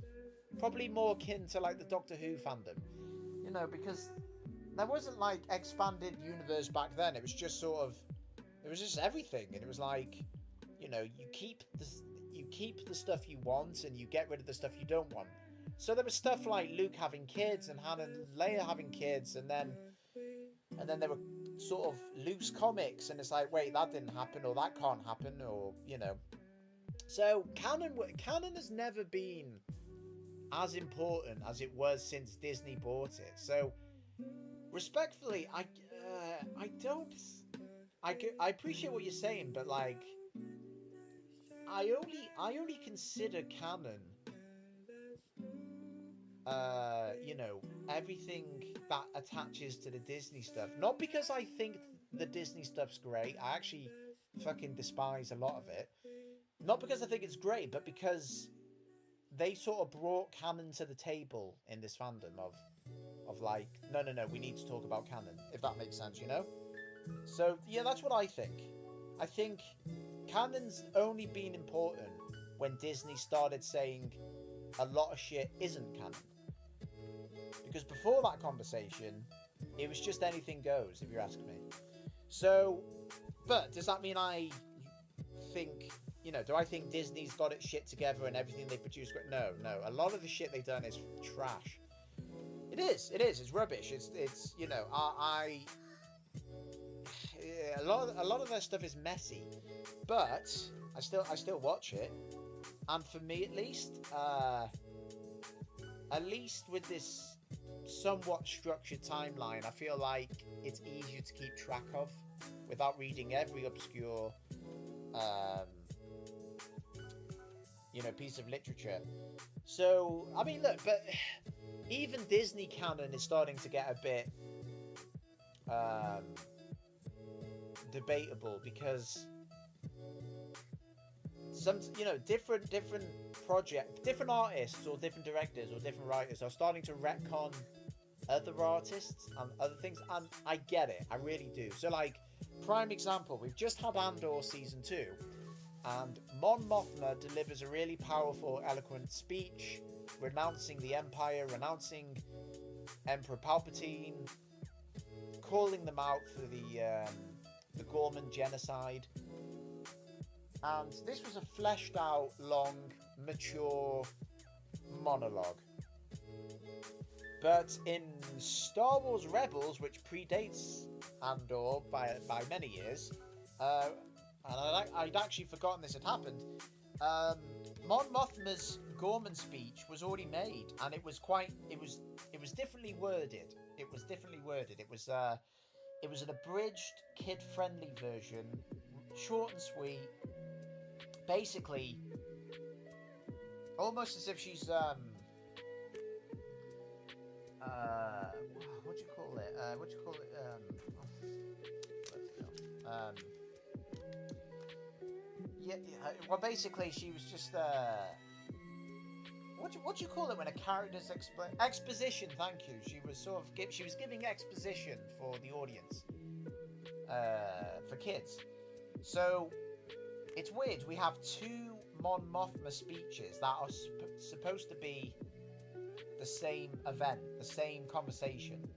Probably more akin to like the Doctor Who fandom, you know, because there wasn't like expanded universe back then. It was just everything, and it was like, you know, you keep the stuff you want and you get rid of the stuff you don't want. So there was stuff like Luke having kids and Han and Leia having kids, and then there were sort of loose comics, and it's like, wait, that didn't happen, or that can't happen, or, you know. So canon has never been as important as it was since Disney bought it. So respectfully, I appreciate what you're saying, but like, I only consider canon, you know, everything that attaches to the Disney stuff. Not because I think the Disney stuff's great. I actually fucking despise a lot of it. Not because I think it's great, but because they sort of brought canon to the table in this fandom of like, no, we need to talk about canon, if that makes sense, you know? So, yeah, that's what I think. I think canon's only been important when Disney started saying a lot of shit isn't canon. Because before that conversation, it was just anything goes, if you ask me. So, but does that mean I think, you know, do I think Disney's got its shit together and everything they produce? No. A lot of the shit they've done is trash. It is. It's rubbish. It's you know, a lot of their stuff is messy, but I still watch it, and for me at least with this somewhat structured timeline, I feel like it's easier to keep track of without reading every obscure you know, piece of literature. So I mean, look, but even Disney canon is starting to get a bit debatable, because some, you know, different project, different artists or different directors or different writers are starting to retcon other artists and other things, and I get it, I really do. So like, prime example, we've just had Andor season 2, and Mon Mothma delivers a really powerful, eloquent speech renouncing the Empire, renouncing Emperor Palpatine, calling them out for the Gorman genocide. And this was a fleshed out, long, mature monologue. But in Star Wars Rebels, which predates Andor by many years, and I'd actually forgotten this had happened, Mon Mothma's Gorman speech was already made, and it was differently worded. It was an abridged, kid-friendly version, short and sweet. Basically, almost as if she's what do you call it? Well, basically, she was just what do you call it when a character's exposition? Thank you. She was giving exposition for the audience, for kids. So it's weird. We have two Mon Mothma speeches that are supposed to be the same event, the same conversation.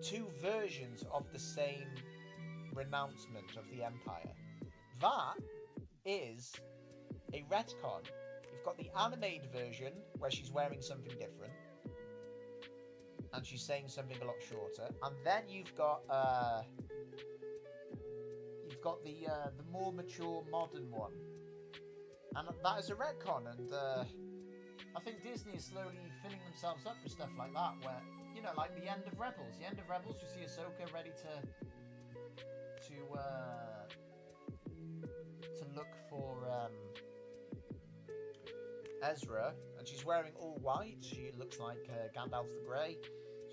Two versions of the same renouncement of the Empire. That is a retcon. You've got the animated version where she's wearing something different and she's saying something a lot shorter, and then you've got the more mature modern one, and that is a retcon. And I think Disney is slowly filling themselves up with stuff like that, where, you know, like the end of Rebels. The end of Rebels, you see Ahsoka ready to look for Ezra, and she's wearing all white. She looks like Gandalf the Grey.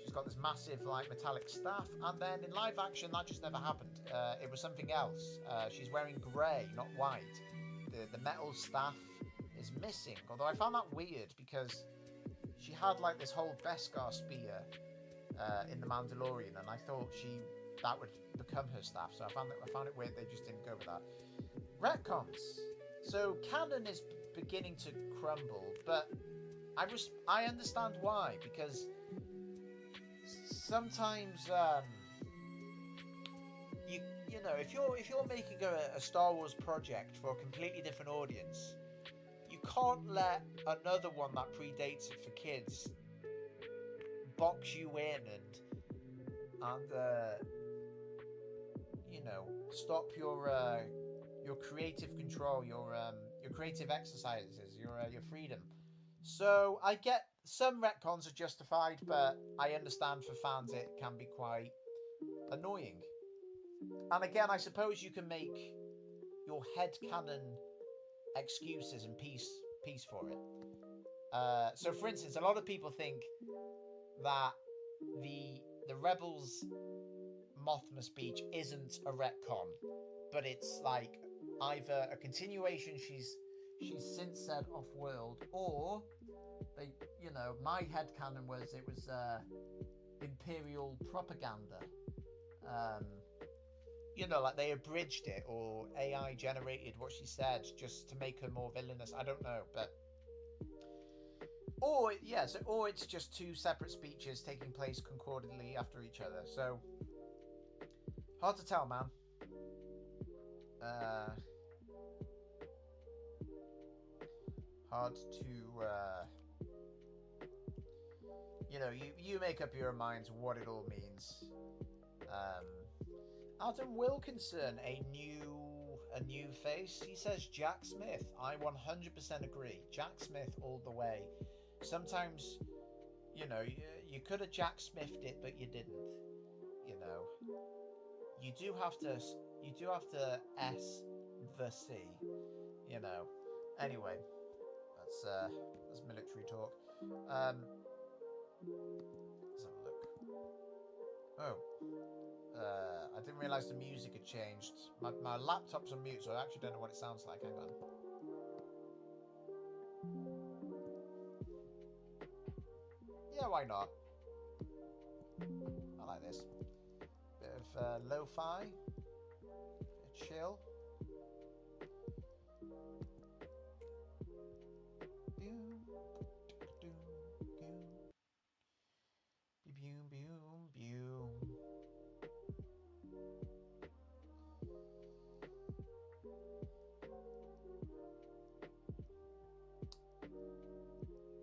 She's got this massive, like, metallic staff, and then in live action that just never happened. It was something else. She's wearing grey, not white. The metal staff is missing, although I found that weird because she had like this whole Beskar spear in The Mandalorian, and I thought that would become her staff, so I found it weird they just didn't go with that. Retcons. So canon is beginning to crumble, but I understand why, because sometimes you know, if you're making a Star Wars project for a completely different audience, you can't let another one that predates it for kids box you in and you know, stop your creative control, your creative exercises, your freedom. So I get some retcons are justified, but I understand for fans it can be quite annoying. And again, I suppose you can make your headcanon excuses and peace for it. So, for instance, a lot of people think that the Rebels Mothma speech isn't a retcon, but it's like either a continuation she's since said off world, or they, you know, my headcanon was it was Imperial propaganda. You know, like they abridged it, or AI generated what she said just to make her more villainous. I don't know, but or it's just two separate speeches taking place concordantly after each other. So hard to tell, man. Hard to you know, you make up your minds what it all means. Adam Wilkinson, a new face. He says Jack Smith. I 100% agree. Jack Smith all the way. Sometimes, you know, you could have Jack Smithed it, but you didn't. You know, you do have to S the C. You know. Anyway, that's military talk. Let's have a look. Oh. I didn't realise the music had changed. My laptop's on mute, so I actually don't know what it sounds like. Hang on. Yeah, why not? I like this. Bit of lo-fi. Bit of chill.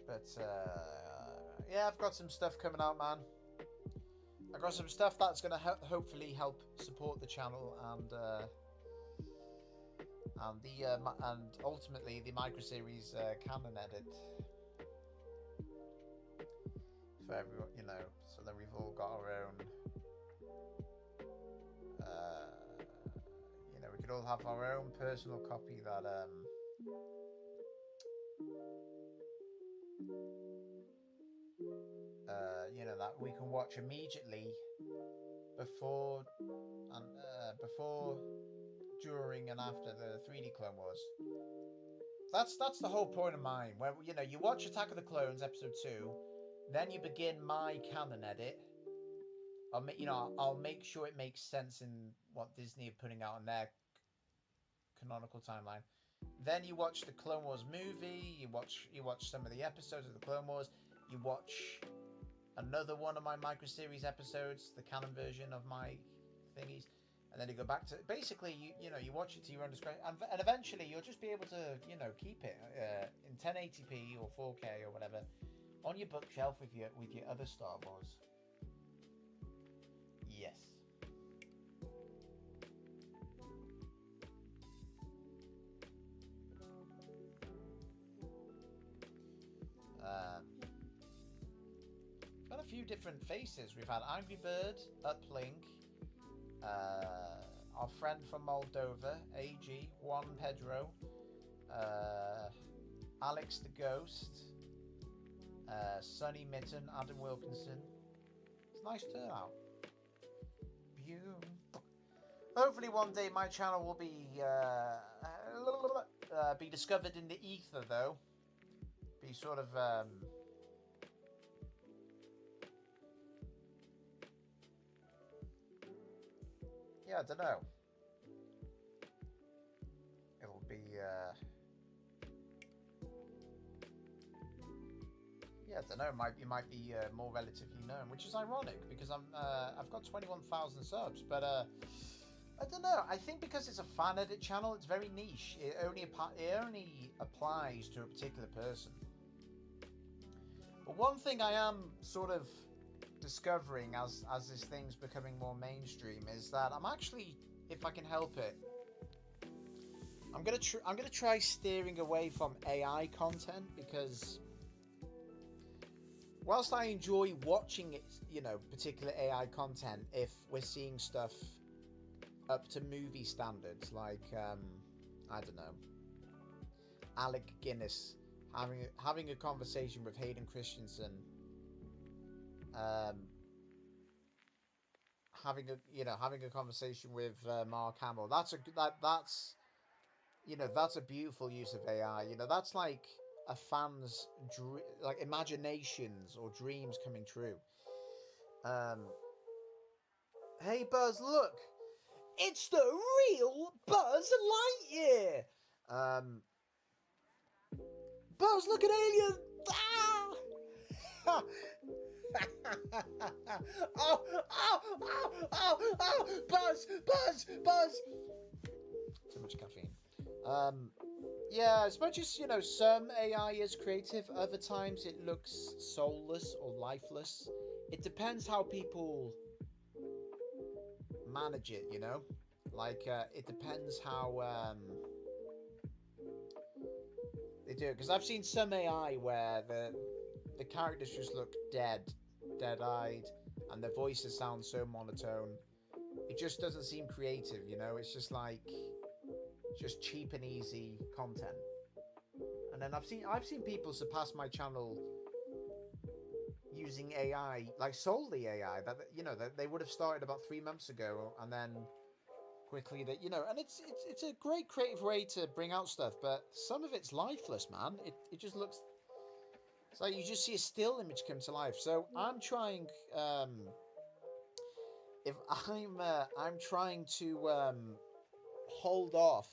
But yeah, I've got some stuff coming out, man. I've got some stuff that's going to hopefully help support the channel and ultimately the microseries canon edit for everyone, you know, so that we've all got our own. You know, we could all have our own personal copy that you know, that we can watch immediately before, during, and after the 3D Clone Wars. That's the whole point of mine. Where, you know, you watch Attack of the Clones episode 2, then you begin my canon edit. I'll make sure it makes sense in what Disney are putting out on their canonical timeline. Then you watch the Clone Wars movie. You watch some of the episodes of the Clone Wars. You watch another one of my microseries episodes, the canon version of my thingies, and then you go back to basically you watch it to your own discretion, and eventually you'll just be able to keep it in 1080p or 4K or whatever on your bookshelf with your other Star Wars. Yes. Got a few different faces. We've had Angry Bird, Uplink, our friend from Moldova, AG, Juan Pedro, Alex the Ghost, Sonny Mitten, Adam Wilkinson. It's a nice turnout. Hopefully one day my channel will be discovered in the ether, though. Be sort of yeah, I don't know. It'll be yeah, I don't know. It might be more relatively known, which is ironic because I've got 21,000 subs, but I don't know. I think because it's a fan edit channel, it's very niche. It only applies to a particular person. But one thing I am sort of discovering as this thing's becoming more mainstream is that I'm actually, if I can help it, I'm gonna try steering away from AI content, because whilst I enjoy watching it, particular AI content, if we're seeing stuff up to movie standards, like I don't know, Alec Guinness having a conversation with Hayden Christensen, having a conversation with Mark Hamill. That's a beautiful use of AI. That's like a fan's like imaginations or dreams coming true. Hey Buzz, look, it's the real Buzz Lightyear. Buzz, look at Alien. Ah! oh, Buzz. Too much caffeine. Yeah, as much as, some AI is creative, other times it looks soulless or lifeless. It depends how people manage it, Like, it depends how they do it. Because I've seen some AI where the characters just look dead-eyed, and their voices sound so monotone. It just doesn't seem creative, It's just like just cheap and easy content. And then I've seen people surpass my channel using AI, like solely AI, that they would have started about 3 months ago, and then quickly that and it's a great creative way to bring out stuff, but some of it's lifeless, man. It just looks, it's like you just see a still image come to life. So I'm trying, if I'm trying to hold off.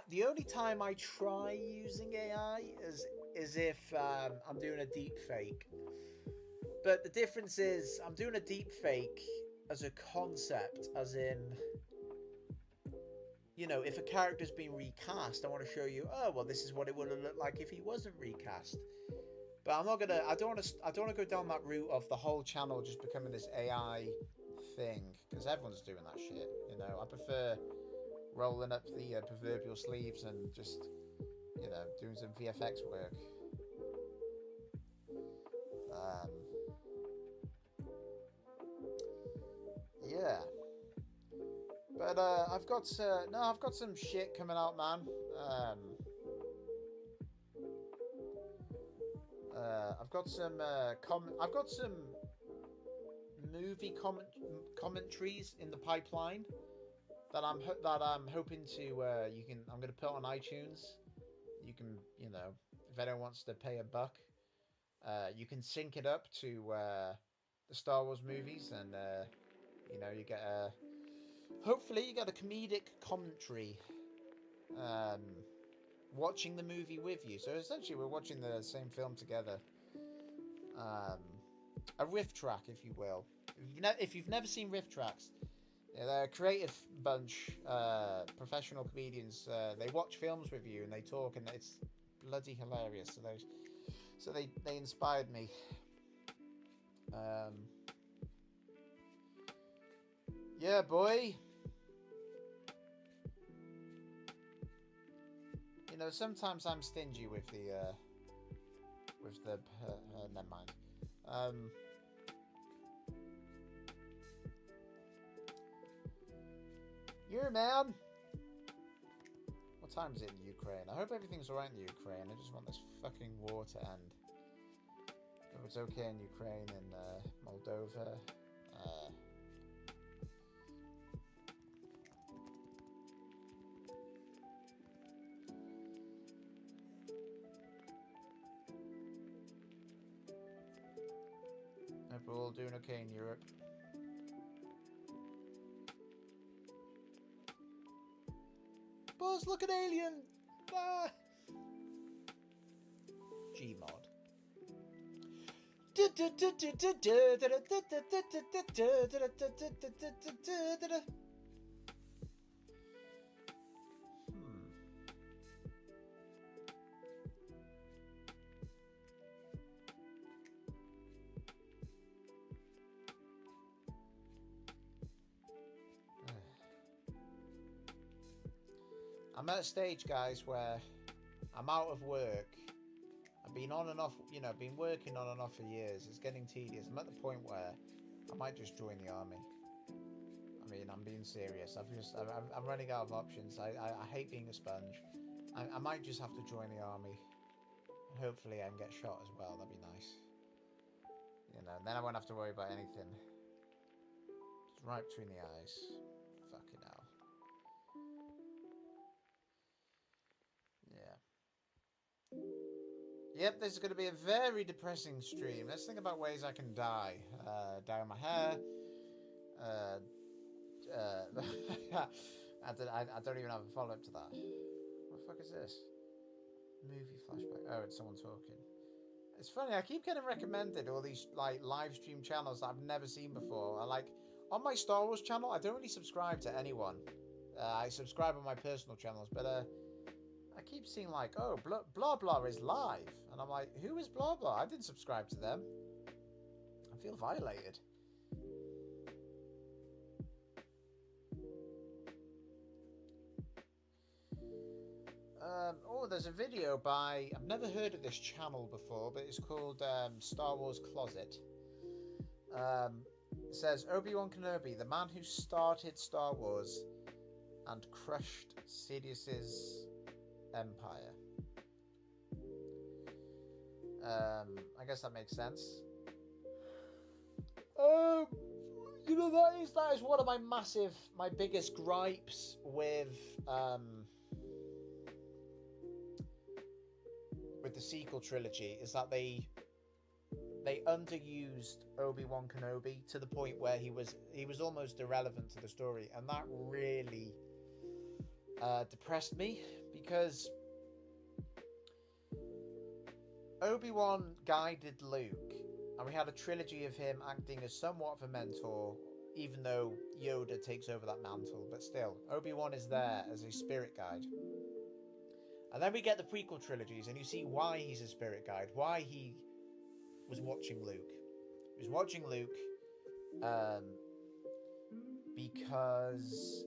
The only time I try using AI is if I'm doing a deep fake. But the difference is I'm doing a deep fake as a concept, as in, if a character's been recast, I want to show you, oh well, this is what it would have looked like if he wasn't recast. But I don't want to go down that route of the whole channel just becoming this AI thing, because everyone's doing that shit. I prefer rolling up the proverbial sleeves and just, doing some VFX work. Yeah. But I've got some shit coming out, man. I've got some movie commentaries in the pipeline that I'm hoping to I'm going to put on iTunes. You can, if anyone wants to pay $1, you can sync it up to the Star Wars movies, and you get hopefully you get a comedic commentary watching the movie with you. So essentially we're watching the same film together. A riff track, if you will. If you've never seen riff tracks, they're a creative bunch, professional comedians. They watch films with you and they talk, and it's bloody hilarious. So they inspired me. Yeah, boy. Sometimes I'm stingy with the never mind. Yeah, man. What time is it in Ukraine? I hope everything's alright in Ukraine. I just want this fucking war to end. If it's okay in Ukraine and Moldova. Hope we're all doing okay in Europe. Buzz, look at Alien! Ah! Gmod. I'm at a stage, guys, where I'm out of work. I've been on and off, been working on and off for years. It's getting tedious. I'm at the point where I might just join the army. me, and I'm being serious. I'm running out of options. I hate being a sponge. I might just have to join the army. Hopefully I can get shot as well. That'd be nice. You know, and then I won't have to worry about anything. Just right between the eyes. Fucking hell. Yeah. Yep, this is going to be a very depressing stream. Let's think about ways I can die. Dye my hair. I don't even have a follow-up to that. What the fuck is this? Movie flashback. Oh, it's someone talking. It's funny, I keep getting recommended all these like live stream channels that I've never seen before. On my Star Wars channel, I don't really subscribe to anyone. I subscribe on my personal channels, but I keep seeing like, oh, blah blah is live, and I'm like, who is blah blah? I didn't subscribe to them. I feel violated. Oh, there's a video by... I've never heard of this channel before, but it's called Star Wars Closet. It says, Obi-Wan Kenobi, the man who started Star Wars and crushed Sidious's empire. I guess that makes sense. You know, that is one of my biggest gripes with the sequel trilogy, is that they underused Obi-Wan Kenobi to the point where he was almost irrelevant to the story, and that really depressed me, because Obi-Wan guided Luke, and we had a trilogy of him acting as somewhat of a mentor, even though Yoda takes over that mantle, but still, Obi-Wan is there as a spirit guide. And then we get the prequel trilogies, and you see why he's a spirit guide, why he was watching Luke. He was watching Luke because,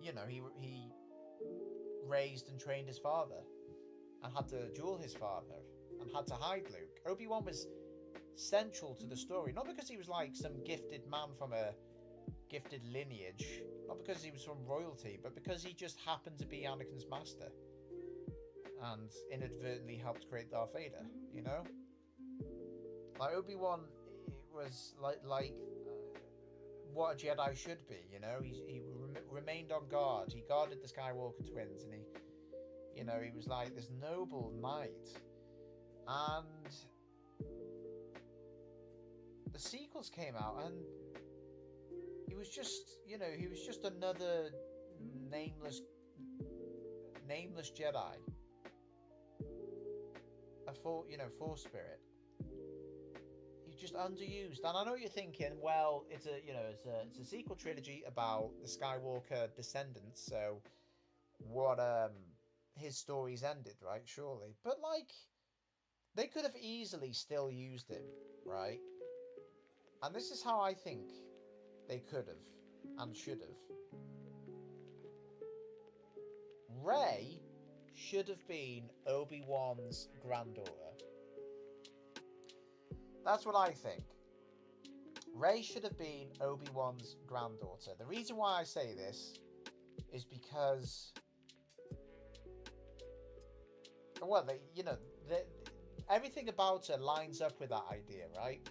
you know, he raised and trained his father and had to duel his father and had to hide Luke. Obi-Wan was central to the story, not because he was like some gifted man from a gifted lineage, not because he was from royalty, but because he just happened to be Anakin's master and inadvertently helped create Darth Vader, you know? Like, Obi-Wan was like what a Jedi should be, you know? He remained on guard. He guarded the Skywalker twins, and he was like this noble knight. And the sequels came out, and he was just another nameless Jedi. A Force spirit. He's just underused. And I know you're thinking, well, it's a sequel trilogy about the Skywalker descendants, so what his story's ended, right? Surely. But like, they could have easily still used him, right? And this is how I think they could have and should have. Rey should have been Obi-Wan's granddaughter. That's what I think. Rey should have been Obi-Wan's granddaughter. The reason why I say this is because, well, everything about her lines up with that idea, right?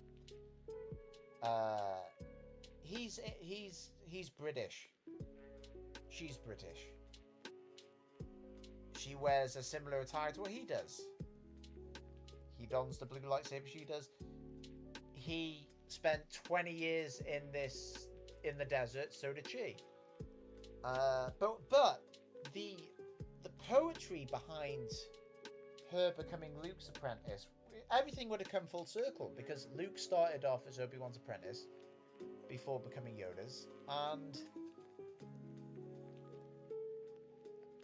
He's British. She's British. She wears a similar attire to what he does. He dons the blue lightsaber, she does. He spent 20 years in the desert, so did she. But the poetry behind her becoming Luke's apprentice, everything would have come full circle, because Luke started off as Obi-Wan's apprentice before becoming Yoda's, and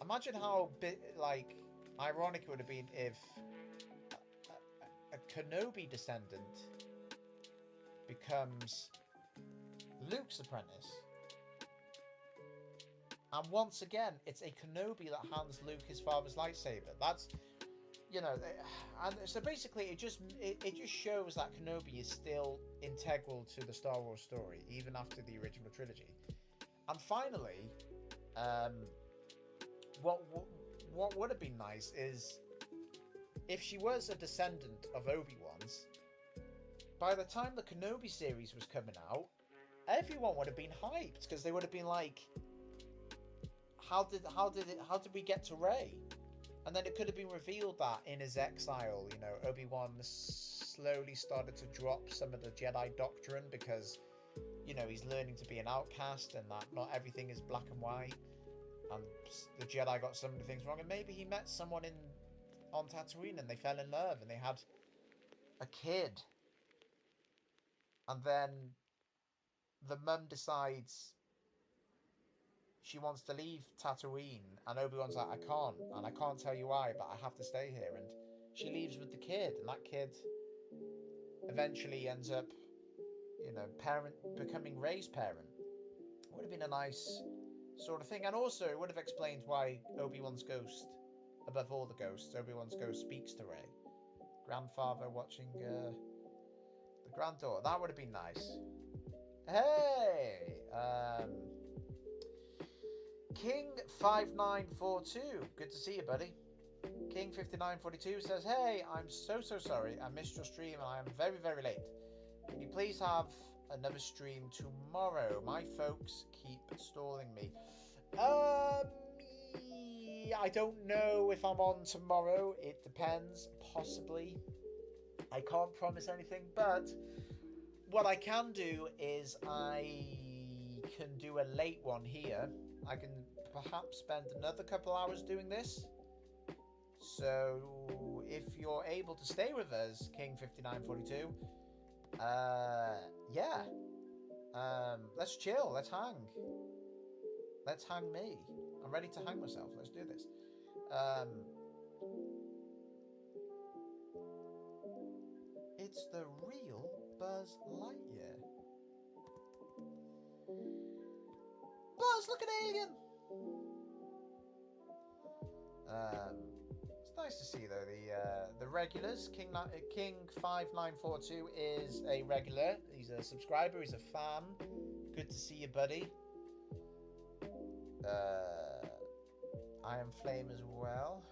imagine how ironic it would have been if a Kenobi descendant becomes Luke's apprentice. And once again, it's a Kenobi that hands Luke his father's lightsaber. That's, you know, and so basically it just shows that Kenobi is still integral to the Star Wars story even after the original trilogy. And finally, what would have been nice is if she was a descendant of Obi-Wan's. By the time the Kenobi series was coming out, everyone would have been hyped because they would have been like, how did we get to Rey? And then it could have been revealed that in his exile, you know, Obi-Wan slowly started to drop some of the Jedi doctrine because, you know, he's learning to be an outcast and that not everything is black and white. And the Jedi got some of the things wrong. And maybe he met someone on Tatooine and they fell in love and they had a kid. And then the mum decides she wants to leave Tatooine, and Obi-Wan's like, I can't tell you why, but I have to stay here. And she leaves with the kid, and that kid eventually ends up, you know, becoming Rey's parent. It would have been a nice sort of thing, and also it would have explained why Obi-Wan's ghost, above all the ghosts, Obi-Wan's ghost speaks to Rey. Grandfather watching the granddaughter. That would have been nice. Hey, King5942, good to see you, buddy. King5942 says, hey, I'm so sorry. I missed your stream and I am very, very late. Can you please have another stream tomorrow? My folks keep stalling me. I don't know if I'm on tomorrow. It depends, possibly. I can't promise anything, but what I can do is I can do a late one here. I can perhaps spend another couple hours doing this. So if you're able to stay with us, King5942, yeah. Let's chill, let's hang. Let's hang me. I'm ready to hang myself. Let's do this. It's the real Buzz Lightyear. Buzz, look at Alien! It's nice to see though the regulars. King5942 is a regular. He's a subscriber. He's a fan. Good to see you, buddy. I am Flame as well.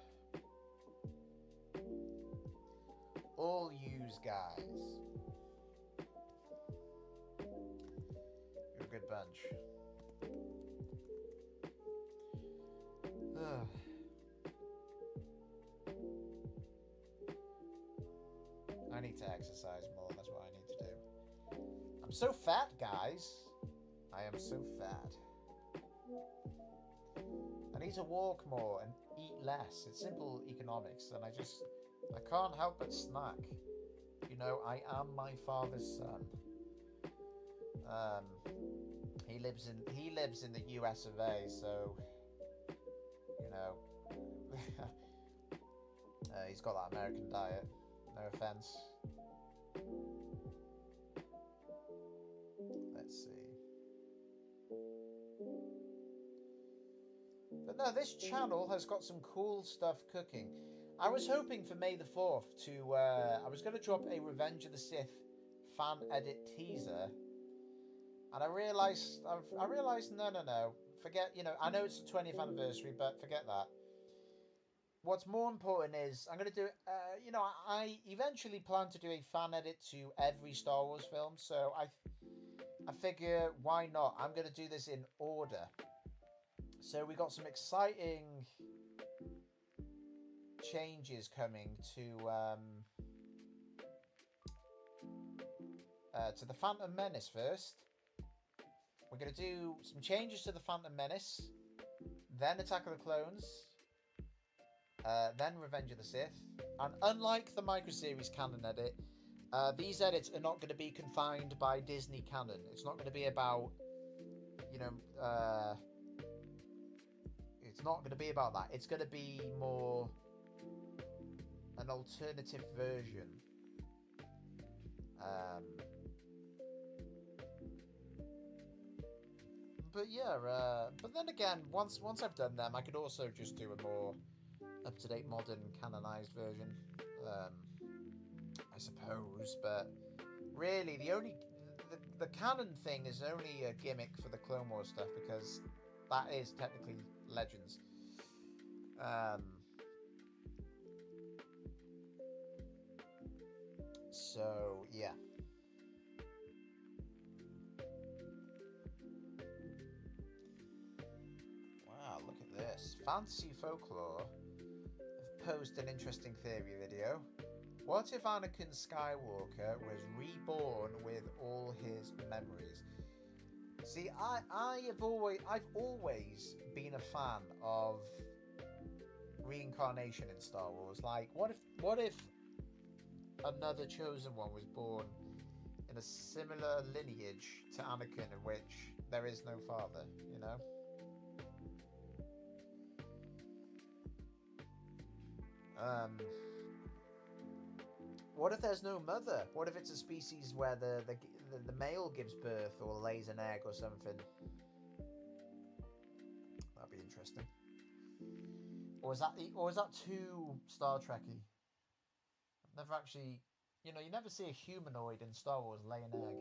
All yous guys. You're a good bunch. I need to exercise more. That's what I need to do. I'm so fat, guys. I am so fat. I need to walk more and eat less. It's simple economics, and I can't help but snack. You know, I am my father's son. He lives in the US of A, so you know, he's got that American diet. No offense. Let's see. But no, this channel has got some cool stuff cooking. I was hoping for May the 4th to, I was going to drop a Revenge of the Sith fan edit teaser. And I realised, no. Forget, you know, I know it's the 20th anniversary, but forget that. What's more important is, I'm going to do, you know, I eventually plan to do a fan edit to every Star Wars film. So I figure, why not? I'm going to do this in order. So we got some exciting changes coming to the Phantom Menace first. We're going to do some changes to the Phantom Menace, then Attack of the Clones, then Revenge of the Sith. And unlike the microseries canon edit, these edits are not going to be confined by Disney canon. It's not going to be about, you know, it's not going to be about that. It's going to be more an alternative version. But yeah, but then again, once I've done them, I could also just do a more up-to-date, modern, canonized version, I suppose. But really, the canon thing is only a gimmick for the Clone Wars stuff, because that is technically Legends. So yeah. Wow, look at this. Fantasy Folklore have posted an interesting theory video. What if Anakin Skywalker was reborn with all his memories? See, I've always been a fan of reincarnation in Star Wars. Like, what if another chosen one was born in a similar lineage to Anakin, in which there is no father, you know? What if there's no mother? What if it's a species where the male gives birth or lays an egg or something? That'd be interesting. Or is that too Star Trekky? I've never actually, you never see a humanoid in Star Wars lay an egg.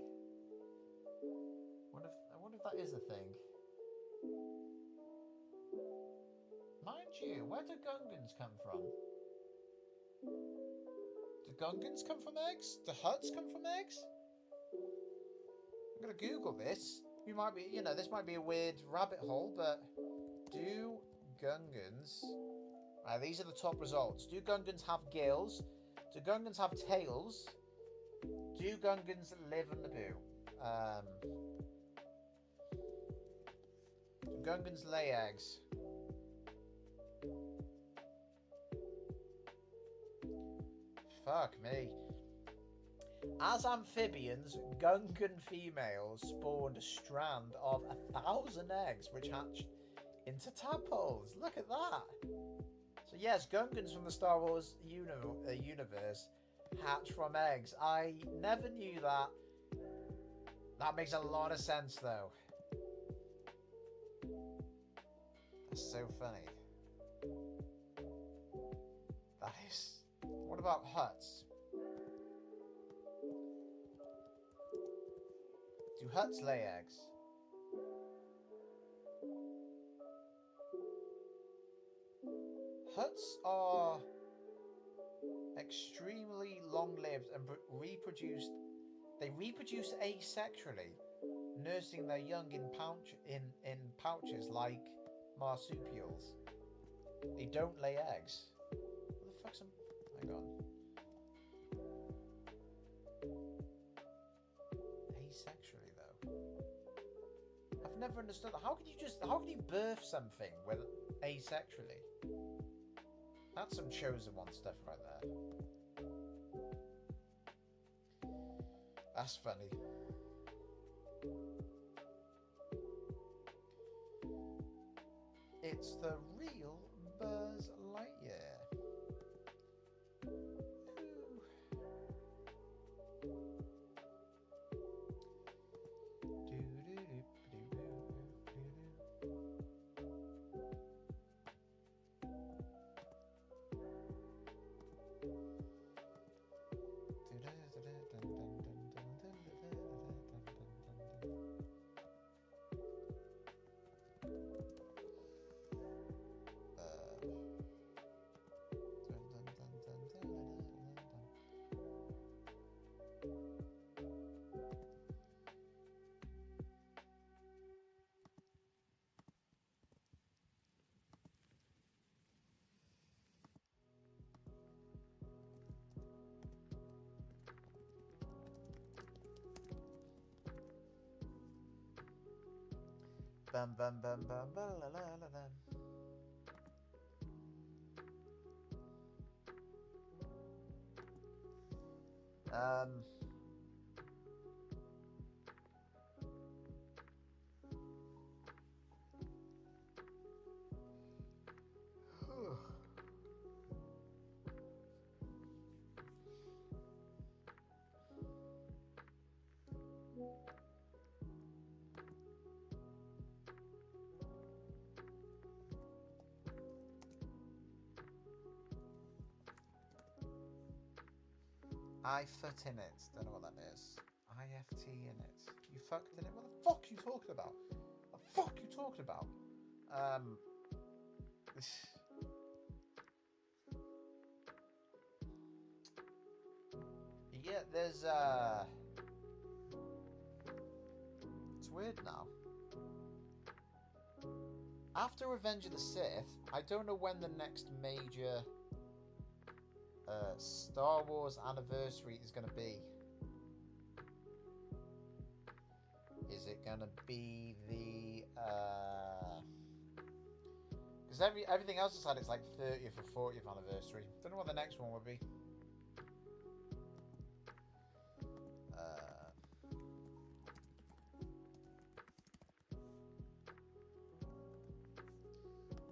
I wonder if that is a thing. Mind you, where do Gungans come from? Do Gungans come from eggs? Do Hutts come from eggs? I'm gonna Google this. We might be, this might be a weird rabbit hole, but do Gungans... Right, these are the top results. Do Gungans have gills? Do Gungans have tails? Do Gungans live on Naboo? Do Gungans lay eggs? Fuck me. As amphibians, Gungan females spawned a strand of 1,000 eggs, which hatched into tadpoles. Look at that. So yes, Gungans from the Star Wars universe hatch from eggs. I never knew that. That makes a lot of sense, though. That's so funny. That is... What about Hutts? Do Hutts lay eggs? Hutts are extremely long-lived and reproduce. They reproduce asexually, nursing their young in pouches like marsupials. They don't lay eggs. What the fuck's hang on. Asexually though. I've never understood that. How can you birth something with asexually? That's some chosen one stuff right there. That's funny. It's the real Buzz Lightyear. Bum bum bum bum ba la la la la. I foot in it. Don't know what that is. IFT in it. You fucked in it? What the fuck are you talking about? What the fuck are you talking about? Yeah, there's it's weird now. After Revenge of the Sith, I don't know when the next major Star Wars anniversary is going to be. Is it going to be the... Because everything else has had its like 30th or 40th anniversary. Don't know what the next one would be.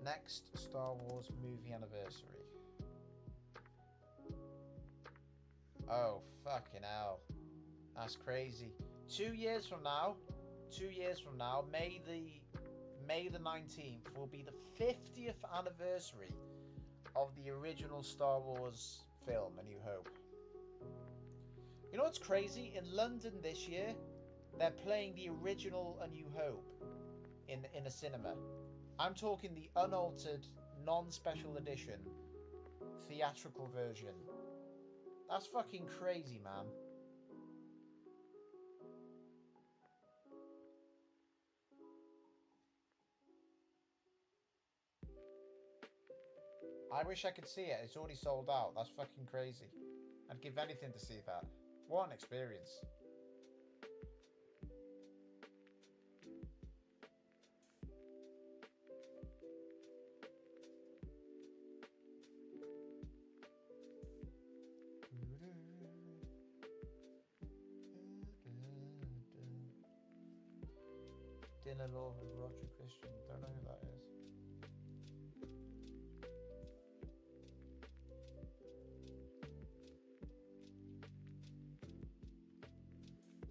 Next Star Wars movie anniversary. Oh, fucking hell. That's crazy. 2 years from now, May the 19th will be the 50th anniversary of the original Star Wars film, A New Hope. You know what's crazy? In London this year, they're playing the original A New Hope in a cinema. I'm talking the unaltered, non-special edition, theatrical version. That's fucking crazy, man. I wish I could see it. It's already sold out. That's fucking crazy. I'd give anything to see that. What an experience. Dinner Law with Roger Christian. Don't know who that is.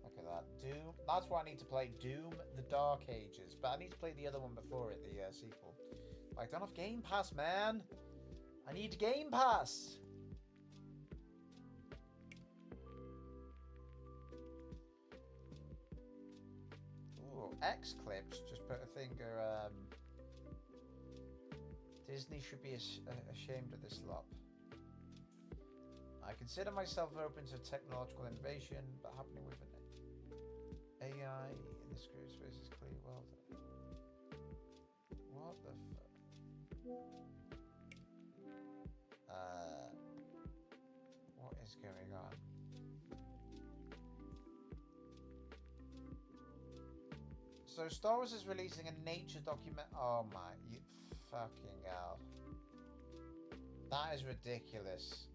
Look at that. Doom. That's why I need to play Doom the Dark Ages. But I need to play the other one before it, the sequel. But I don't have Game Pass, man. I need Game Pass. X Clips just put a finger. Disney should be ashamed of this lot. I consider myself open to technological innovation, but happening with an AI in this creative space is clear. Well, what the fuck? What is going on? So Star Wars is releasing a nature document. Oh my, you fucking hell. That is ridiculous.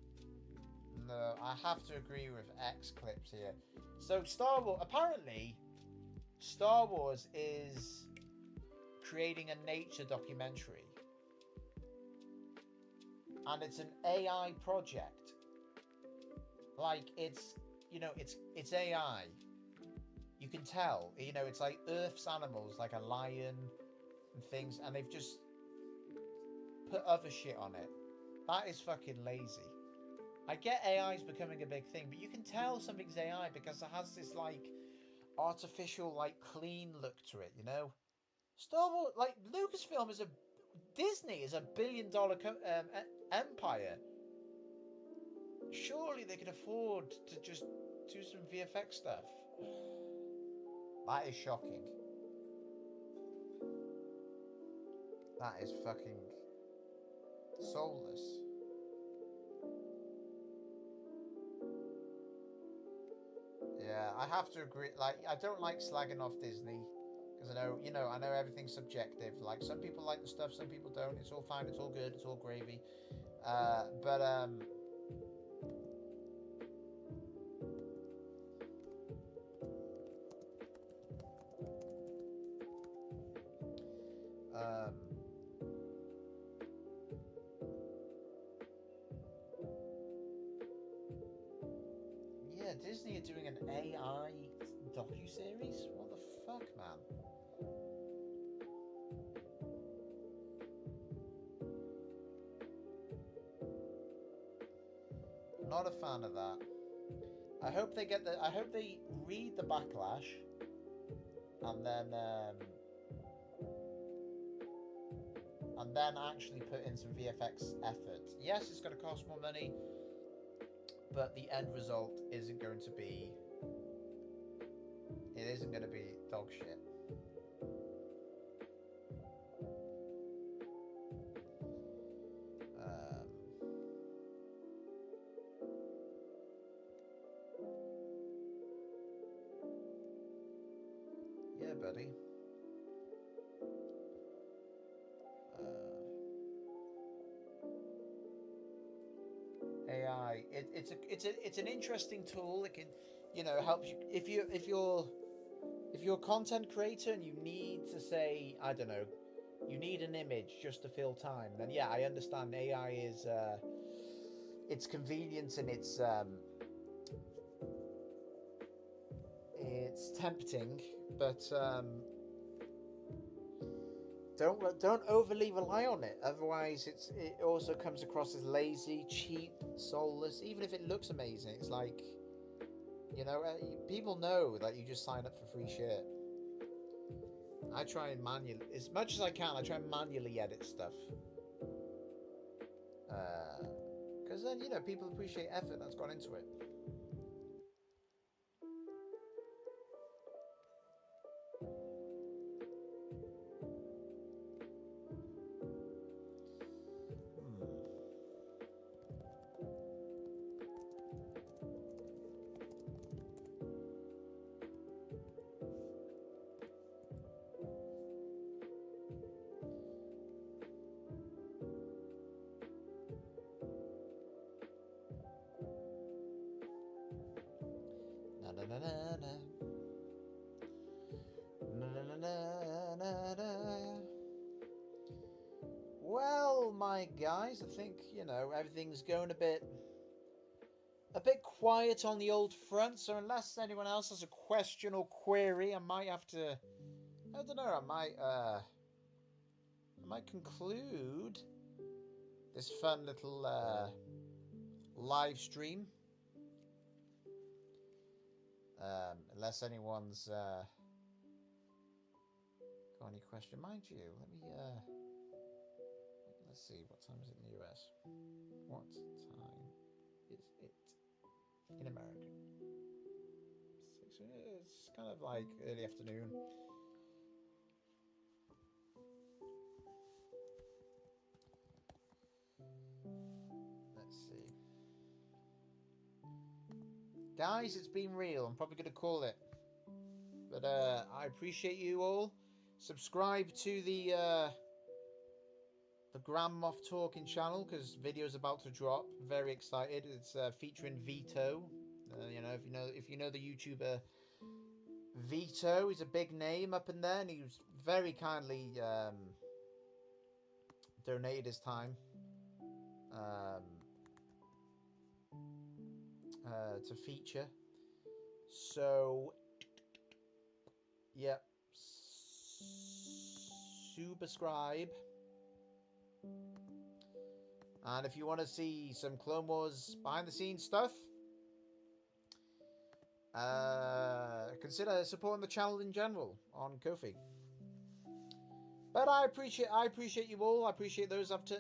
No, I have to agree with X Clips here. So Star Wars, apparently, Star Wars is creating a nature documentary. And it's an AI project. Like, it's, you know, it's AI. You can tell, you know, it's like Earth's animals, like a lion and things, and they've just put other shit on it. That is fucking lazy. I get AI's becoming a big thing, but you can tell something's AI because it has this, like, artificial, like, clean look to it, you know? Star Wars, like, Lucasfilm is Disney is $1 billion empire. Surely they could afford to just do some VFX stuff. That is shocking. That is fucking soulless. Yeah, I have to agree. Like, I don't like slagging off Disney because I know, you know, I know everything's subjective. Like, some people like the stuff, some people don't. It's all fine. It's all good. It's all gravy. Yeah, Disney are doing an AI docuseries? What the fuck, man? Not a fan of that. I hope they get the. I hope they read the backlash, and then actually put in some VFX effort. Yes, it's going to cost more money, but the end result isn't going to be. It isn't going to be dog shit. Yeah, buddy. AI. It's an interesting tool. It can, help you if you're a content creator and you need to say, I don't know, you need an image just to fill time. Then yeah, I understand AI is it's convenient and it's tempting, but don't overly rely on it. Otherwise, it also comes across as lazy, cheap, soulless. Even if it looks amazing, it's like, people know that you just sign up for free shit. I try and as much as I can, I try and manually edit stuff. Because then, people appreciate effort that's gone into it. Na na na na na. Na na na na na na. Well, my guys, I think, everything's going a bit quiet on the old front, so unless anyone else has a question or query, I might have to, I don't know, I might conclude this fun little live stream. Unless anyone's got any question. Mind you, let's see, what time is it in the US? What time is it in America? It's kind of like early afternoon. Let's see. Guys, it's been real. I'm probably going to call it. But I appreciate you all. Subscribe to the Grand Moff Talking channel because video's about to drop. Very excited. It's featuring Vito. If you know the YouTuber Vito, he's a big name up in there, and he was very kindly donated his time to feature. So, yep, subscribe. And if you want to see some Clone Wars behind the scenes stuff, consider supporting the channel in general on Ko-fi. But I appreciate you all. I appreciate those up to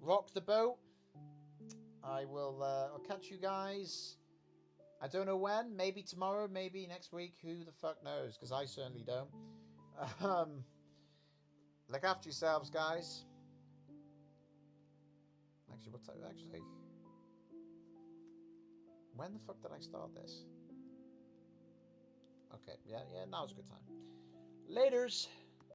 rock the boat. I'll catch you guys. I don't know when. Maybe tomorrow. Maybe next week. Who the fuck knows? Because I certainly don't. Look after yourselves, guys. Actually, when the fuck did I start this? Okay, yeah, now's a good time. Laters.